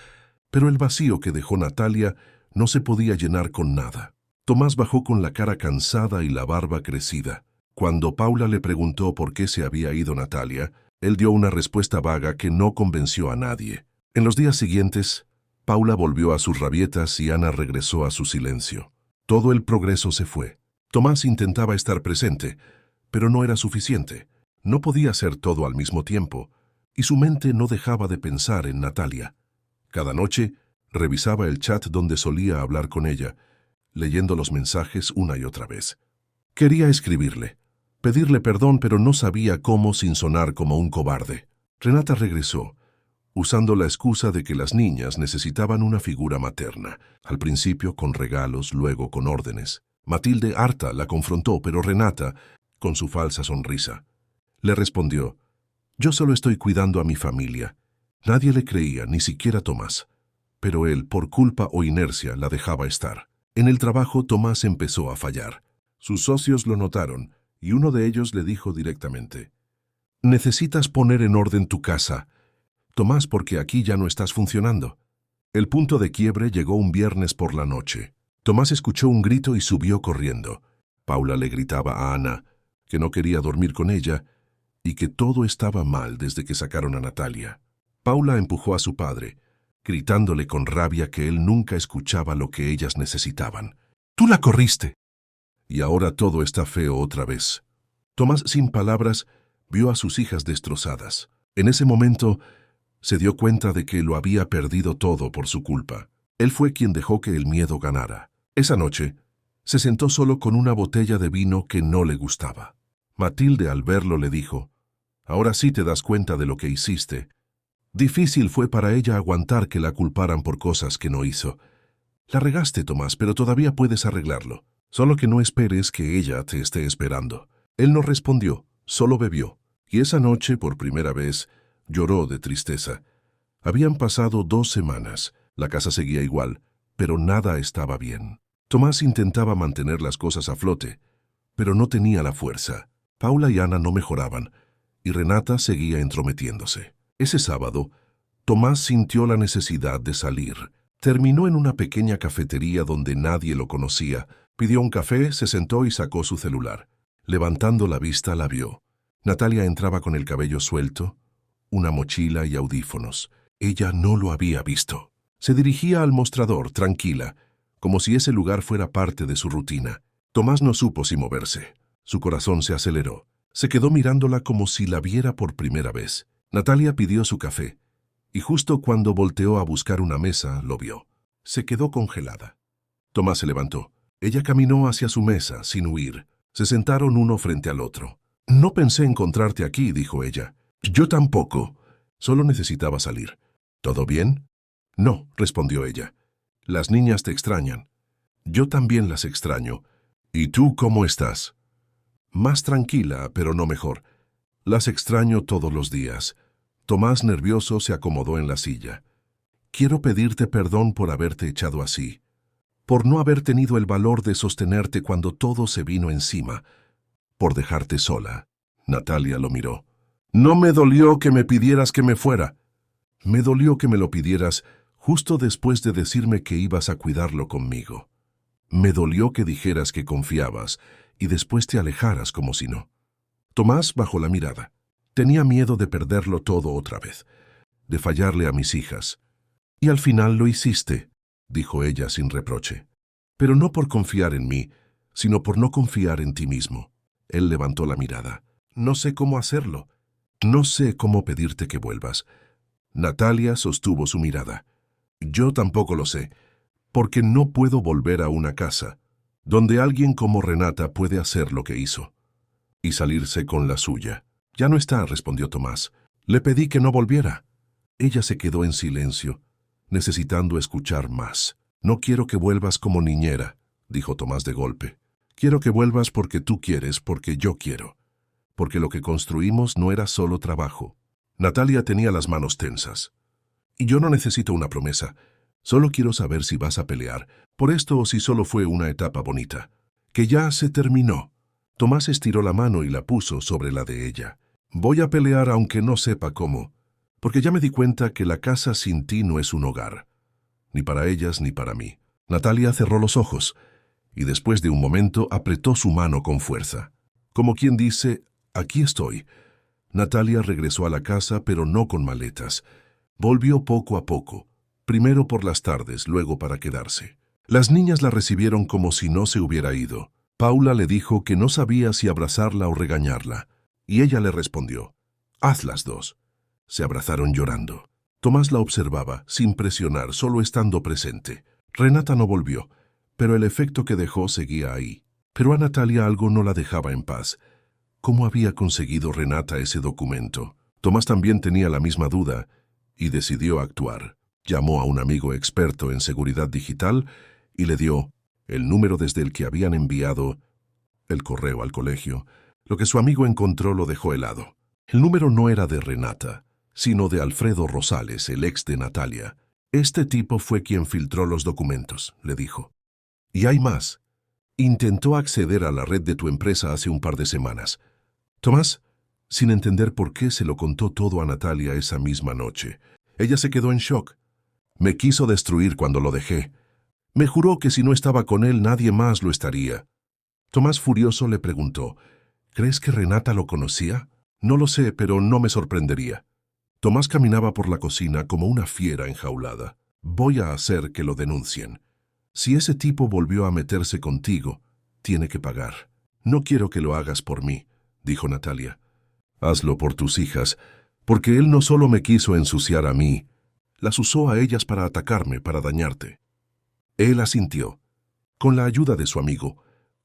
Speaker 1: pero el vacío que dejó Natalia no se podía llenar con nada. Tomás bajó con la cara cansada y la barba crecida. Cuando Paula le preguntó por qué se había ido Natalia, él dio una respuesta vaga que no convenció a nadie. En los días siguientes, Paula volvió a sus rabietas y Ana regresó a su silencio. Todo el progreso se fue. Tomás intentaba estar presente, pero no era suficiente. No podía hacer todo al mismo tiempo, y su mente no dejaba de pensar en Natalia. Cada noche, revisaba el chat donde solía hablar con ella, leyendo los mensajes una y otra vez. Quería escribirle, pedirle perdón, pero no sabía cómo sin sonar como un cobarde. Renata regresó, usando la excusa de que las niñas necesitaban una figura materna, al principio con regalos, luego con órdenes. Matilde, harta, la confrontó, pero Renata, con su falsa sonrisa, le respondió, «Yo solo estoy cuidando a mi familia». Nadie le creía, ni siquiera Tomás. Pero él, por culpa o inercia, la dejaba estar. En el trabajo, Tomás empezó a fallar. Sus socios lo notaron, y uno de ellos le dijo directamente, «Necesitas poner en orden tu casa, Tomás, porque aquí ya no estás funcionando». El punto de quiebre llegó un viernes por la noche. Tomás escuchó un grito y subió corriendo. Paula le gritaba a Ana que no quería dormir con ella y que todo estaba mal desde que sacaron a Natalia. Paula empujó a su padre, gritándole con rabia que él nunca escuchaba lo que ellas necesitaban. «¡Tú la corriste!». Y ahora todo está feo otra vez. Tomás, sin palabras, vio a sus hijas destrozadas. En ese momento, se dio cuenta de que lo había perdido todo por su culpa. Él fue quien dejó que el miedo ganara. Esa noche, se sentó solo con una botella de vino que no le gustaba. Matilde, al verlo, le dijo: «Ahora sí te das cuenta de lo que hiciste». Difícil fue para ella aguantar que la culparan por cosas que no hizo. «La regaste, Tomás, pero todavía puedes arreglarlo. Solo que no esperes que ella te esté esperando». Él no respondió, solo bebió. Y esa noche, por primera vez, lloró de tristeza. Habían pasado 2 semanas. La casa seguía igual, pero nada estaba bien. Tomás intentaba mantener las cosas a flote, pero no tenía la fuerza. Paula y Ana no mejoraban, y Renata seguía entrometiéndose. Ese sábado, Tomás sintió la necesidad de salir. Terminó en una pequeña cafetería donde nadie lo conocía. Pidió un café, se sentó y sacó su celular. Levantando la vista, la vio. Natalia entraba con el cabello suelto, una mochila y audífonos. Ella no lo había visto. Se dirigía al mostrador, tranquila, como si ese lugar fuera parte de su rutina. Tomás no supo si moverse. Su corazón se aceleró. Se quedó mirándola como si la viera por primera vez. Natalia pidió su café, y justo cuando volteó a buscar una mesa, lo vio. Se quedó congelada. Tomás se levantó. Ella caminó hacia su mesa, sin huir. Se sentaron uno frente al otro. «No pensé encontrarte aquí», dijo ella. «Yo tampoco. Solo necesitaba salir». «¿Todo bien?» «No», respondió ella. «Las niñas te extrañan». «Yo también las extraño». «¿Y tú cómo estás?» «Más tranquila, pero no mejor. Las extraño todos los días». Tomás, nervioso, se acomodó en la silla. «Quiero pedirte perdón por haberte echado así, por no haber tenido el valor de sostenerte cuando todo se vino encima, por dejarte sola». Natalia lo miró. «No me dolió que me pidieras que me fuera. Me dolió que me lo pidieras justo después de decirme que ibas a cuidarlo conmigo. Me dolió que dijeras que confiabas y después te alejaras como si no». Tomás bajó la mirada. Tenía miedo de perderlo todo otra vez, de fallarle a mis hijas. «Y al final lo hiciste», dijo ella sin reproche. «Pero no por confiar en mí, sino por no confiar en ti mismo». Él levantó la mirada. «No sé cómo hacerlo. No sé cómo pedirte que vuelvas». Natalia sostuvo su mirada. «Yo tampoco lo sé, porque no puedo volver a una casa donde alguien como Renata puede hacer lo que hizo y salirse con la suya». «Ya no está», respondió Tomás. «Le pedí que no volviera». Ella se quedó en silencio, necesitando escuchar más. «No quiero que vuelvas como niñera», dijo Tomás de golpe. «Quiero que vuelvas porque tú quieres, porque yo quiero. Porque lo que construimos no era solo trabajo». Natalia tenía las manos tensas. «Y yo no necesito una promesa. Solo quiero saber si vas a pelear por esto o si solo fue una etapa bonita. Que ya se terminó». Tomás estiró la mano y la puso sobre la de ella. «Voy a pelear aunque no sepa cómo, porque ya me di cuenta que la casa sin ti no es un hogar, ni para ellas ni para mí». Natalia cerró los ojos y después de un momento apretó su mano con fuerza. Como quien dice, «Aquí estoy». Natalia regresó a la casa, pero no con maletas. Volvió poco a poco, primero por las tardes, luego para quedarse. Las niñas la recibieron como si no se hubiera ido. Paula le dijo que no sabía si abrazarla o regañarla, y ella le respondió: «Haz las dos». Se abrazaron llorando. Tomás la observaba, sin presionar, solo estando presente. Renata no volvió, pero el efecto que dejó seguía ahí. Pero a Natalia algo no la dejaba en paz. ¿Cómo había conseguido Renata ese documento? Tomás también tenía la misma duda y decidió actuar. Llamó a un amigo experto en seguridad digital y le dio el número desde el que habían enviado el correo al colegio. Lo que su amigo encontró lo dejó helado. El número no era de Renata, sino de Alfredo Rosales, el ex de Natalia. «Este tipo fue quien filtró los documentos», le dijo. «Y hay más. Intentó acceder a la red de tu empresa hace un par de semanas». Tomás, sin entender por qué, se lo contó todo a Natalia esa misma noche. Ella se quedó en shock. «Me quiso destruir cuando lo dejé. Me juró que si no estaba con él nadie más lo estaría». Tomás, furioso, le preguntó: «¿Crees que Renata lo conocía?» «No lo sé, pero no me sorprendería». Tomás caminaba por la cocina como una fiera enjaulada. «Voy a hacer que lo denuncien. Si ese tipo volvió a meterse contigo, tiene que pagar. No quiero que lo hagas por mí, dijo Natalia. Hazlo por tus hijas, porque él no solo me quiso ensuciar a mí, las usó a ellas para atacarme, para dañarte. Él asintió. Con la ayuda de su amigo,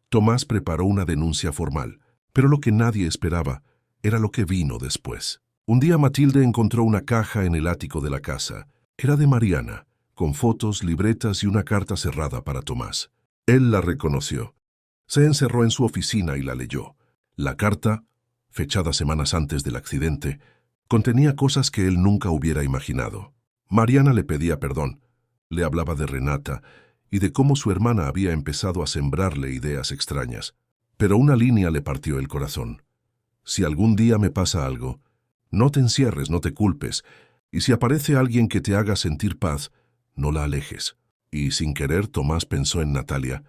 Speaker 1: Tomás preparó una denuncia formal, pero lo que nadie esperaba era lo que vino después. Un día Matilde encontró una caja en el ático de la casa. Era de Mariana, con fotos, libretas y una carta cerrada para Tomás. Él la reconoció. Se encerró en su oficina y la leyó. La carta, fechada semanas antes del accidente, contenía cosas que él nunca hubiera imaginado. Mariana le pedía perdón, le hablaba de Renata y de cómo su hermana había empezado a sembrarle ideas extrañas. Pero una línea le partió el corazón. Si algún día me pasa algo, no te encierres, no te culpes, y si aparece alguien que te haga sentir paz, no la alejes. Y sin querer, Tomás pensó en Natalia.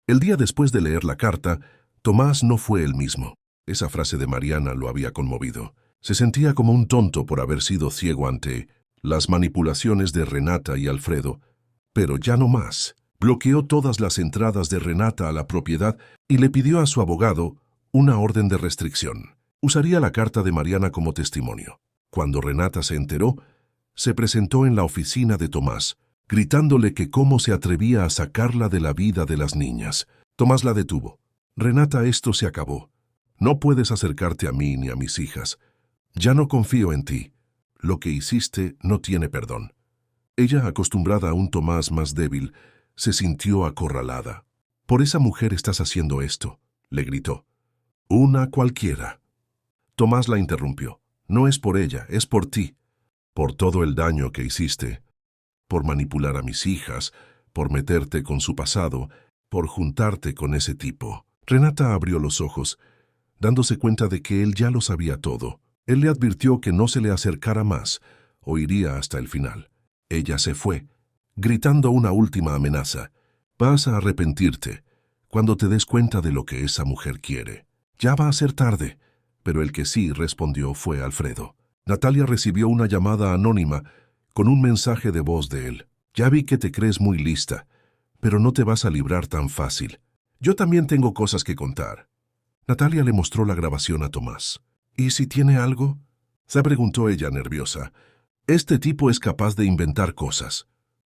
Speaker 1: El día después de leer la carta, Tomás no fue el mismo. Esa frase de Mariana lo había conmovido. Se sentía como un tonto por haber sido ciego ante las manipulaciones de Renata y Alfredo, pero ya no más. Bloqueó todas las entradas de Renata a la propiedad y le pidió a su abogado una orden de restricción. Usaría la carta de Mariana como testimonio. Cuando Renata se enteró, se presentó en la oficina de Tomás, gritándole que cómo se atrevía a sacarla de la vida de las niñas. Tomás la detuvo. Renata, esto se acabó. No puedes acercarte a mí ni a mis hijas. Ya no confío en ti. Lo que hiciste no tiene perdón. Ella, acostumbrada a un Tomás más débil, se sintió acorralada. «Por esa mujer estás haciendo esto», le gritó. «Una cualquiera». Tomás la interrumpió. «No es por ella, es por ti. Por todo el daño que hiciste. Por manipular a mis hijas, por meterte con su pasado, por juntarte con ese tipo». Renata abrió los ojos, dándose cuenta de que él ya lo sabía todo. Él le advirtió que no se le acercara más, o iría hasta el final. Ella se fue, gritando una última amenaza. «Vas a arrepentirte cuando te des cuenta de lo que esa mujer quiere. Ya va a ser tarde». Pero el que sí respondió fue Alfredo. Natalia recibió una llamada anónima con un mensaje de voz de él. «Ya vi que te crees muy lista, pero no te vas a librar tan fácil. Yo también tengo cosas que contar». Natalia le mostró la grabación a Tomás. «¿Y si tiene algo?», se preguntó ella nerviosa. «Este tipo es capaz de inventar cosas».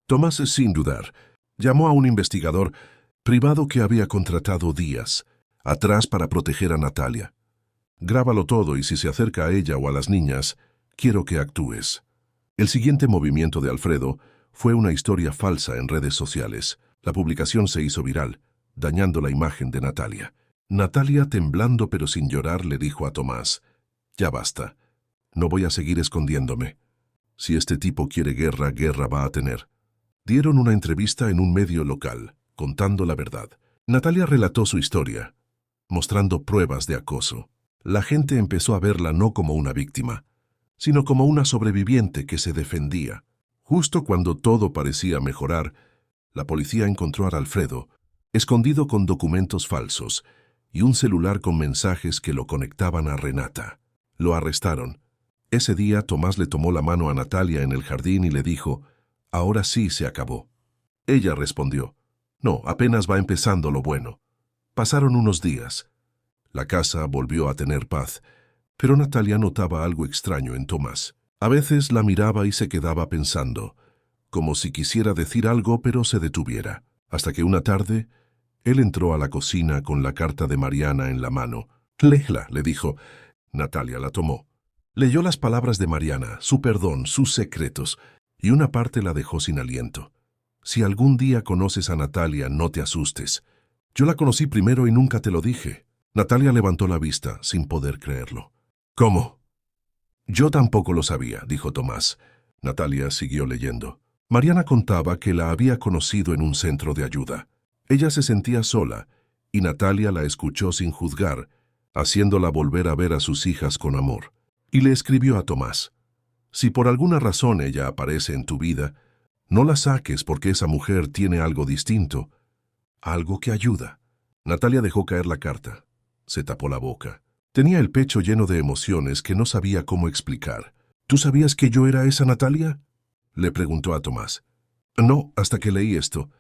Speaker 1: Tomás, sin dudar, llamó a un investigador privado que había contratado días atrás para proteger a Natalia. «Grábalo todo y si se acerca a ella o a las niñas, quiero que actúes». El siguiente movimiento de Alfredo fue una historia falsa en redes sociales. La publicación se hizo viral, dañando la imagen de Natalia. Natalia, temblando pero sin llorar, le dijo a Tomás: «Ya basta. No voy a seguir escondiéndome. Si este tipo quiere guerra, guerra va a tener». Dieron una entrevista en un medio local, contando la verdad. Natalia relató su historia, mostrando pruebas de acoso. La gente empezó a verla no como una víctima, sino como una sobreviviente que se defendía. Justo cuando todo parecía mejorar, la policía encontró a Alfredo, escondido con documentos falsos y un celular con mensajes que lo conectaban a Renata. Lo arrestaron. Ese día Tomás le tomó la mano a Natalia en el jardín y le dijo: «Ahora sí se acabó». Ella respondió: «No, apenas va empezando lo bueno». Pasaron unos días. La casa volvió a tener paz, pero Natalia notaba algo extraño en Tomás. A veces la miraba y se quedaba pensando, como si quisiera decir algo pero se detuviera, hasta que una tarde él entró a la cocina con la carta de Mariana en la mano. «Léela», le dijo. Natalia la tomó. Leyó las palabras de Mariana, su perdón, sus secretos, y una parte la dejó sin aliento. «Si algún día conoces a Natalia, no te asustes. Yo la conocí primero y nunca te lo dije». Natalia levantó la vista, sin poder creerlo. «¿Cómo?». «Yo tampoco lo sabía», dijo Tomás. Natalia siguió leyendo. Mariana contaba que la había conocido en un centro de ayuda. Ella se sentía sola, y Natalia la escuchó sin juzgar, haciéndola volver a ver a sus hijas con amor. Y le escribió a Tomás: «Si por alguna razón ella aparece en tu vida, no la saques porque esa mujer tiene algo distinto, algo que ayuda». Natalia dejó caer la carta. Se tapó la boca. Tenía el pecho lleno de emociones que no sabía cómo explicar. «¿Tú sabías que yo era esa Natalia?», le preguntó a Tomás. «No, hasta que leí esto,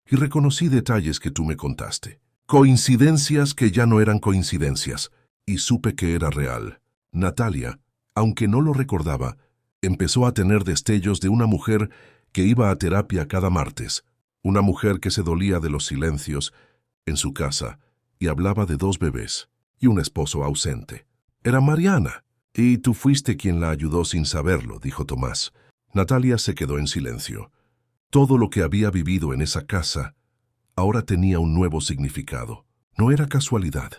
Speaker 1: y reconocí detalles que tú me contaste». Coincidencias que ya no eran coincidencias, y supe que era real. Natalia, aunque no lo recordaba, empezó a tener destellos de una mujer que iba a terapia cada martes, una mujer que se dolía de los silencios en su casa y hablaba de 2 bebés y un esposo ausente. Era Mariana, y tú fuiste quien la ayudó sin saberlo, dijo Tomás. Natalia se quedó en silencio. Todo lo que había vivido en esa casa ahora tenía un nuevo significado. No era casualidad.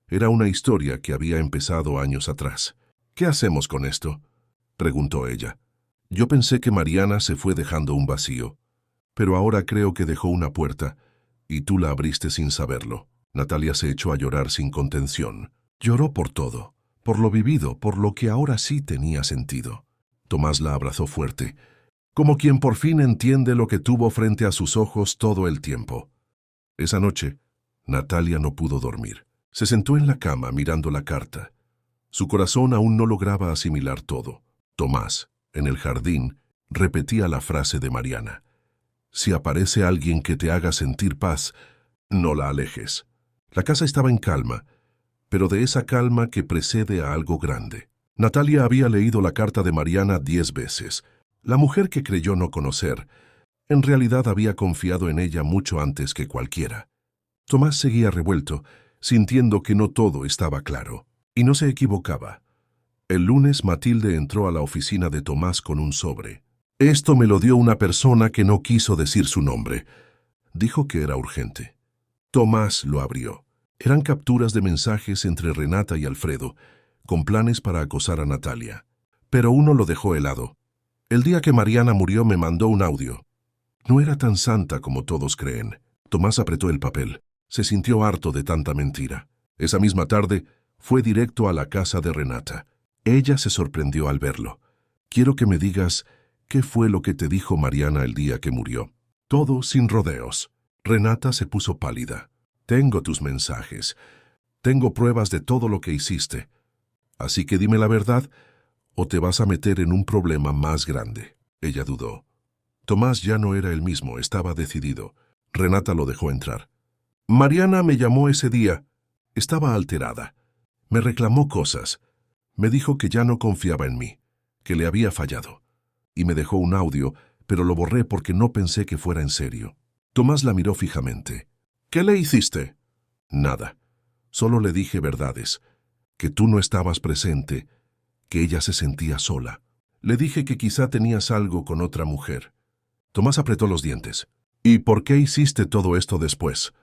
Speaker 1: Era una historia que había empezado años atrás. ¿Qué hacemos con esto?, preguntó ella. Yo pensé que Mariana se fue dejando un vacío, pero ahora creo que dejó una puerta, y tú la abriste sin saberlo. Natalia se echó a llorar sin contención. Lloró por todo, por lo vivido, por lo que ahora sí tenía sentido. Tomás la abrazó fuerte, como quien por fin entiende lo que tuvo frente a sus ojos todo el tiempo. Esa noche, Natalia no pudo dormir. Se sentó en la cama mirando la carta. Su corazón aún no lograba asimilar todo. Tomás, en el jardín, repetía la frase de Mariana. Si aparece alguien que te haga sentir paz, no la alejes. La casa estaba en calma, pero de esa calma que precede a algo grande. Natalia había leído la carta de Mariana 10 veces. La mujer que creyó no conocer, en realidad había confiado en ella mucho antes que cualquiera. Tomás seguía revuelto, sintiendo que no todo estaba claro. Y no se equivocaba. El lunes Matilde entró a la oficina de Tomás con un sobre. Esto me lo dio una persona que no quiso decir su nombre. Dijo que era urgente. Tomás lo abrió. Eran capturas de mensajes entre Renata y Alfredo, con planes para acosar a Natalia. Pero uno lo dejó helado. El día que Mariana murió me mandó un audio. No era tan santa como todos creen. Tomás apretó el papel. Se sintió harto de tanta mentira. Esa misma tarde, fue directo a la casa de Renata. Ella se sorprendió al verlo. Quiero que me digas qué fue lo que te dijo Mariana el día que murió. Todo sin rodeos. Renata se puso pálida. Tengo tus mensajes. Tengo pruebas de todo lo que hiciste. Así que dime la verdad o te vas a meter en un problema más grande. Ella dudó. Tomás ya no era el mismo, estaba decidido. Renata lo dejó entrar. Mariana me llamó ese día. Estaba alterada. Me reclamó cosas. Me dijo que ya no confiaba en mí, que le había fallado. Y me dejó un audio, pero lo borré porque no pensé que fuera en serio. Tomás la miró fijamente. ¿Qué le hiciste? Nada. Solo le dije verdades. Que tú no estabas presente, que ella se sentía sola. Le dije que quizá tenías algo con otra mujer. Tomás apretó los dientes. ¿Y por qué hiciste todo esto después?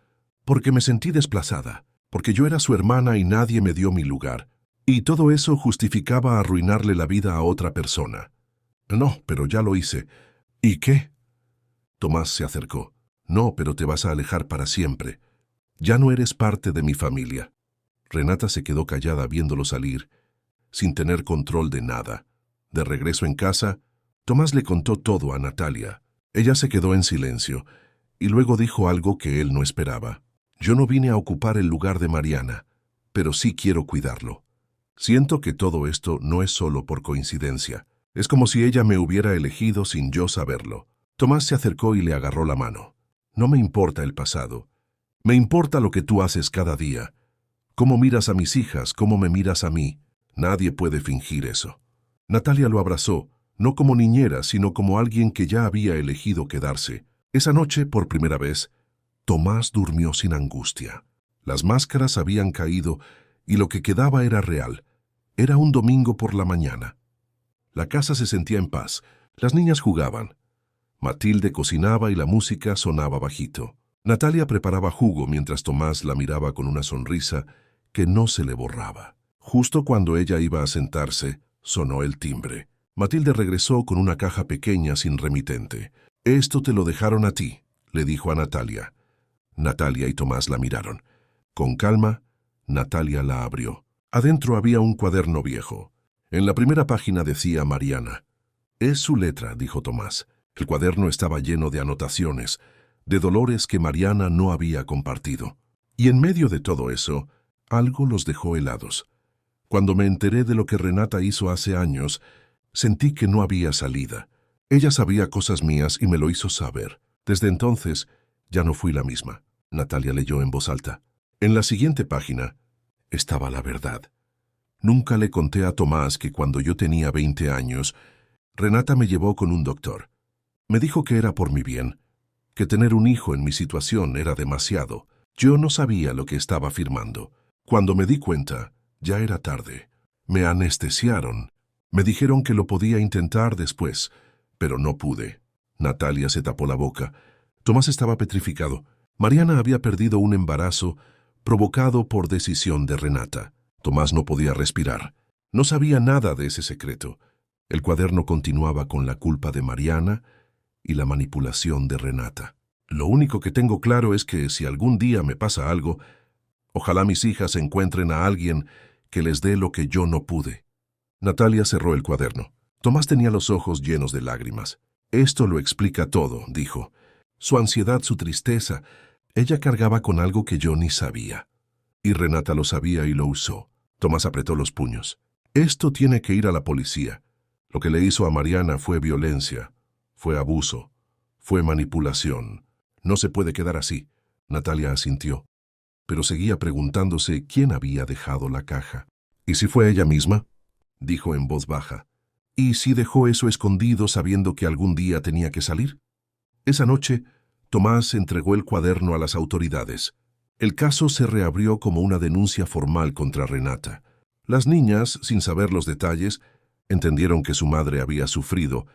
Speaker 1: Porque me sentí desplazada, porque yo era su hermana y nadie me dio mi lugar. Y todo eso justificaba arruinarle la vida a otra persona. No, pero ya lo hice. ¿Y qué? Tomás se acercó. No, pero te vas a alejar para siempre. Ya no eres parte de mi familia. Renata se quedó callada viéndolo salir, sin tener control de nada. De regreso en casa, Tomás le contó todo a Natalia. Ella se quedó en silencio, y luego dijo algo que él no esperaba. Yo no vine a ocupar el lugar de Mariana, pero sí quiero cuidarlo. Siento que todo esto no es solo por coincidencia. Es como si ella me hubiera elegido sin yo saberlo. Tomás se acercó y le agarró la mano. No me importa el pasado. Me importa lo que tú haces cada día. Cómo miras a mis hijas, cómo me miras a mí. Nadie puede fingir eso. Natalia lo abrazó, no como niñera, sino como alguien que ya había elegido quedarse. Esa noche, por primera vez, Tomás durmió sin angustia. Las máscaras habían caído y lo que quedaba era real. Era un domingo por la mañana. La casa se sentía en paz. Las niñas jugaban. Matilde cocinaba y la música sonaba bajito. Natalia preparaba jugo mientras Tomás la miraba con una sonrisa que no se le borraba. Justo cuando ella iba a sentarse, sonó el timbre. Matilde regresó con una caja pequeña sin remitente. «Esto te lo dejaron a ti», le dijo a Natalia. Natalia y Tomás la miraron. Con calma, Natalia la abrió. Adentro había un cuaderno viejo. En la primera página decía Mariana. «Es su letra», dijo Tomás. El cuaderno estaba lleno de anotaciones, de dolores que Mariana no había compartido. Y en medio de todo eso, algo los dejó helados. Cuando me enteré de lo que Renata hizo hace años, sentí que no había salida. Ella sabía cosas mías y me lo hizo saber. Desde entonces, ya no fui la misma. Natalia leyó en voz alta. En la siguiente página estaba la verdad. Nunca le conté a Tomás que cuando yo tenía 20 años, Renata me llevó con un doctor. Me dijo que era por mi bien, que tener un hijo en mi situación era demasiado. Yo no sabía lo que estaba firmando. Cuando me di cuenta, ya era tarde. Me anestesiaron. Me dijeron que lo podía intentar después, pero no pude. Natalia se tapó la boca. Tomás estaba petrificado. Mariana había perdido un embarazo provocado por decisión de Renata. Tomás no podía respirar. No sabía nada de ese secreto. El cuaderno continuaba con la culpa de Mariana y la manipulación de Renata. Lo único que tengo claro es que si algún día me pasa algo, ojalá mis hijas encuentren a alguien que les dé lo que yo no pude. Natalia cerró el cuaderno. Tomás tenía los ojos llenos de lágrimas. Esto lo explica todo, dijo. Su ansiedad, su tristeza. Ella cargaba con algo que yo ni sabía. Y Renata lo sabía y lo usó. Tomás apretó los puños. Esto tiene que ir a la policía. Lo que le hizo a Mariana fue violencia, fue abuso, fue manipulación. No se puede quedar así. Natalia asintió, pero seguía preguntándose quién había dejado la caja. ¿Y si fue ella misma? Dijo en voz baja. ¿Y si dejó eso escondido sabiendo que algún día tenía que salir? Esa noche, Tomás entregó el cuaderno a las autoridades. El caso se reabrió como una denuncia formal contra Renata. Las niñas, sin saber los detalles, entendieron que su madre había sufrido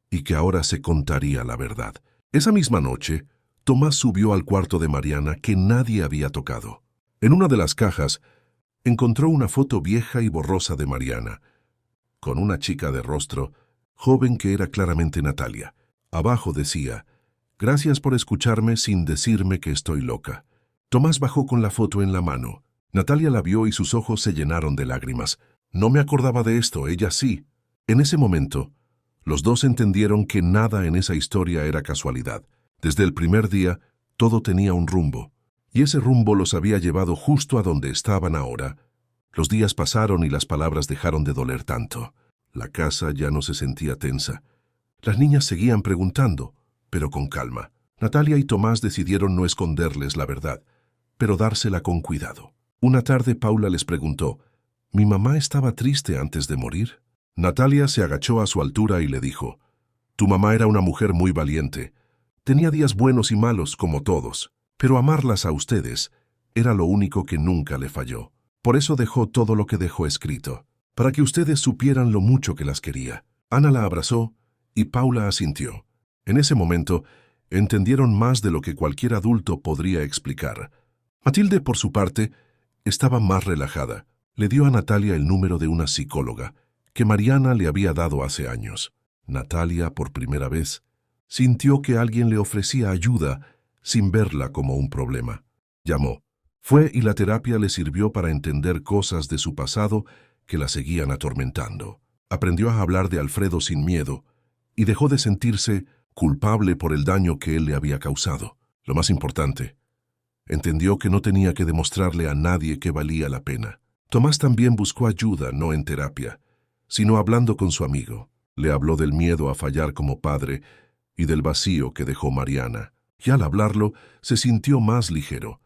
Speaker 1: y que ahora se contaría la verdad. Esa misma noche, Tomás subió al cuarto de Mariana que nadie había tocado. En una de las cajas, encontró una foto vieja y borrosa de Mariana, con una chica de rostro, joven que era claramente Natalia. Abajo decía, «Gracias por escucharme sin decirme que estoy loca». Tomás bajó con la foto en la mano. Natalia la vio y sus ojos se llenaron de lágrimas. No me acordaba de esto, ella sí. En ese momento, los dos entendieron que nada en esa historia era casualidad. Desde el primer día, todo tenía un rumbo. Y ese rumbo los había llevado justo a donde estaban ahora. Los días pasaron y las palabras dejaron de doler tanto. La casa ya no se sentía tensa. Las niñas seguían preguntando, pero con calma. Natalia y Tomás decidieron no esconderles la verdad, pero dársela con cuidado. Una tarde Paula les preguntó, ¿mi mamá estaba triste antes de morir? Natalia se agachó a su altura y le dijo, tu mamá era una mujer muy valiente. Tenía días buenos y malos como todos, pero amarlas a ustedes era lo único que nunca le falló. Por eso dejó todo lo que dejó escrito, para que ustedes supieran lo mucho que las quería. Ana la abrazó y Paula asintió. En ese momento, entendieron más de lo que cualquier adulto podría explicar. Matilde, por su parte, estaba más relajada. Le dio a Natalia el número de una psicóloga que Mariana le había dado hace años. Natalia, por primera vez, sintió que alguien le ofrecía ayuda sin verla como un problema. Llamó. Fue y la terapia le sirvió para entender cosas de su pasado que la seguían atormentando. Aprendió a hablar de Alfredo sin miedo y dejó de sentirse culpable por el daño que él le había causado. Lo más importante, entendió que no tenía que demostrarle a nadie que valía la pena. Tomás también buscó ayuda, no en terapia, sino hablando con su amigo. Le habló del miedo a fallar como padre y del vacío que dejó Mariana. Y al hablarlo, se sintió más ligero.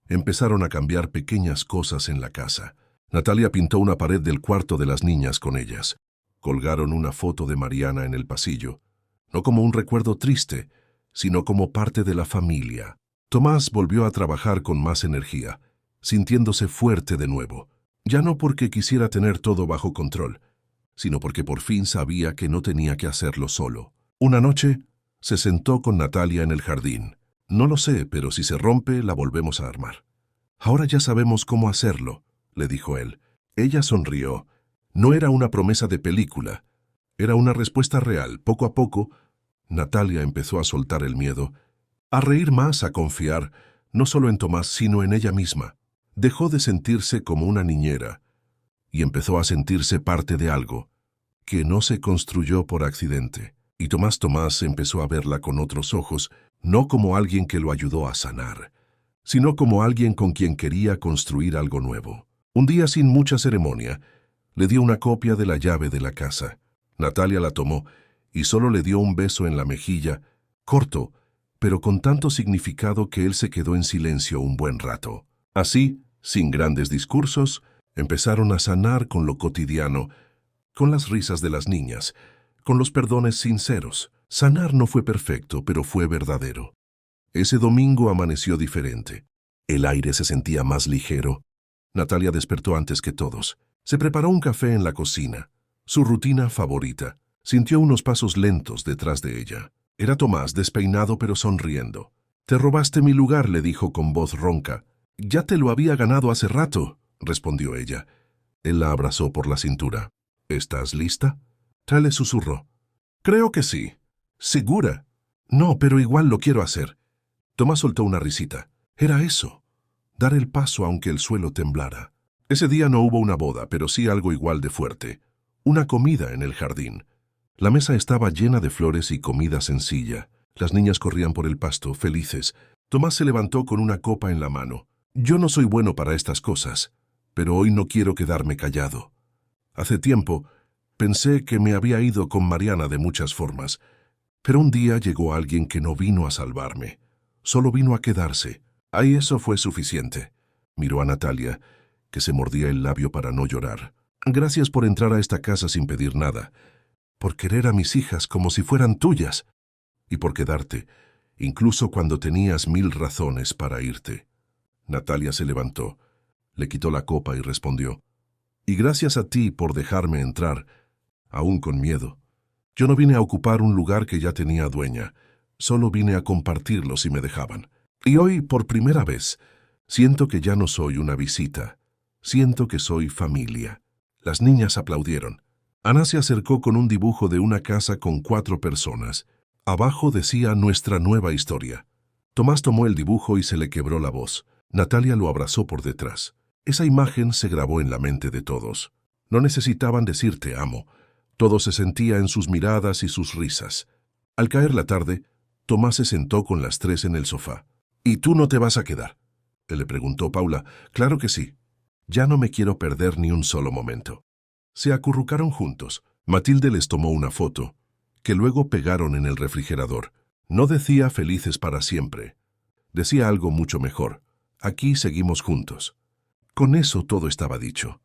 Speaker 1: Empezaron a cambiar pequeñas cosas en la casa. Natalia pintó una pared del cuarto de las niñas con ellas. Colgaron una foto de Mariana en el pasillo, no como un recuerdo triste, sino como parte de la familia. Tomás volvió a trabajar con más energía, sintiéndose fuerte de nuevo. Ya no porque quisiera tener todo bajo control, sino porque por fin sabía que no tenía que hacerlo solo. Una noche, se sentó con Natalia en el jardín. No lo sé, pero si se rompe, la volvemos a armar. Ahora ya sabemos cómo hacerlo, le dijo él. Ella sonrió. No era una promesa de película. Era una respuesta real. Poco a poco, Natalia empezó a soltar el miedo, a reír más, a confiar, no solo en Tomás, sino en ella misma. Dejó de sentirse como una niñera y empezó a sentirse parte de algo que no se construyó por accidente. Y Tomás empezó a verla con otros ojos, no como alguien que lo ayudó a sanar, sino como alguien con quien quería construir algo nuevo. Un día, sin mucha ceremonia, le dio una copia de la llave de la casa. Natalia la tomó y solo le dio un beso en la mejilla, corto, pero con tanto significado que él se quedó en silencio un buen rato. Así, sin grandes discursos, empezaron a sanar con lo cotidiano, con las risas de las niñas, con los perdones sinceros. Sanar no fue perfecto, pero fue verdadero. Ese domingo amaneció diferente. El aire se sentía más ligero. Natalia despertó antes que todos. Se preparó un café en la cocina, su rutina favorita. Sintió unos pasos lentos detrás de ella. Era Tomás, despeinado pero sonriendo. «Te robaste mi lugar», le dijo con voz ronca. «Ya te lo había ganado hace rato», respondió ella. Él la abrazó por la cintura. «¿Estás lista?», Tal le susurró. «Creo que sí». «¿Segura?». «No, pero igual lo quiero hacer». Tomás soltó una risita. Era eso, dar el paso aunque el suelo temblara. Ese día no hubo una boda, pero sí algo igual de fuerte. Una comida en el jardín. La mesa estaba llena de flores y comida sencilla. Las niñas corrían por el pasto, felices. Tomás se levantó con una copa en la mano. «Yo no soy bueno para estas cosas, pero hoy no quiero quedarme callado. Hace tiempo pensé que me había ido con Mariana de muchas formas, pero un día llegó alguien que no vino a salvarme. Solo vino a quedarse. Ahí eso fue suficiente». Miró a Natalia, que se mordía el labio para no llorar. «Gracias por entrar a esta casa sin pedir nada, por querer a mis hijas como si fueran tuyas, y por quedarte, incluso cuando tenías 1000 razones para irte». Natalia se levantó, le quitó la copa y respondió. «Y gracias a ti por dejarme entrar, aún con miedo. Yo no vine a ocupar un lugar que ya tenía dueña, solo vine a compartirlo si me dejaban. Y hoy, por primera vez, siento que ya no soy una visita, siento que soy familia». Las niñas aplaudieron. Ana se acercó con un dibujo de una casa con 4 personas. Abajo decía «Nuestra nueva historia». Tomás tomó el dibujo y se le quebró la voz. Natalia lo abrazó por detrás. Esa imagen se grabó en la mente de todos. No necesitaban decir «te amo». Todo se sentía en sus miradas y sus risas. Al caer la tarde, Tomás se sentó con las 3 en el sofá. «¿Y tú no te vas a quedar?», le preguntó Paula. «Claro que sí. Ya no me quiero perder ni un solo momento». Se acurrucaron juntos. Matilde les tomó una foto, que luego pegaron en el refrigerador. No decía «felices para siempre». Decía algo mucho mejor. «Aquí seguimos juntos». Con eso todo estaba dicho.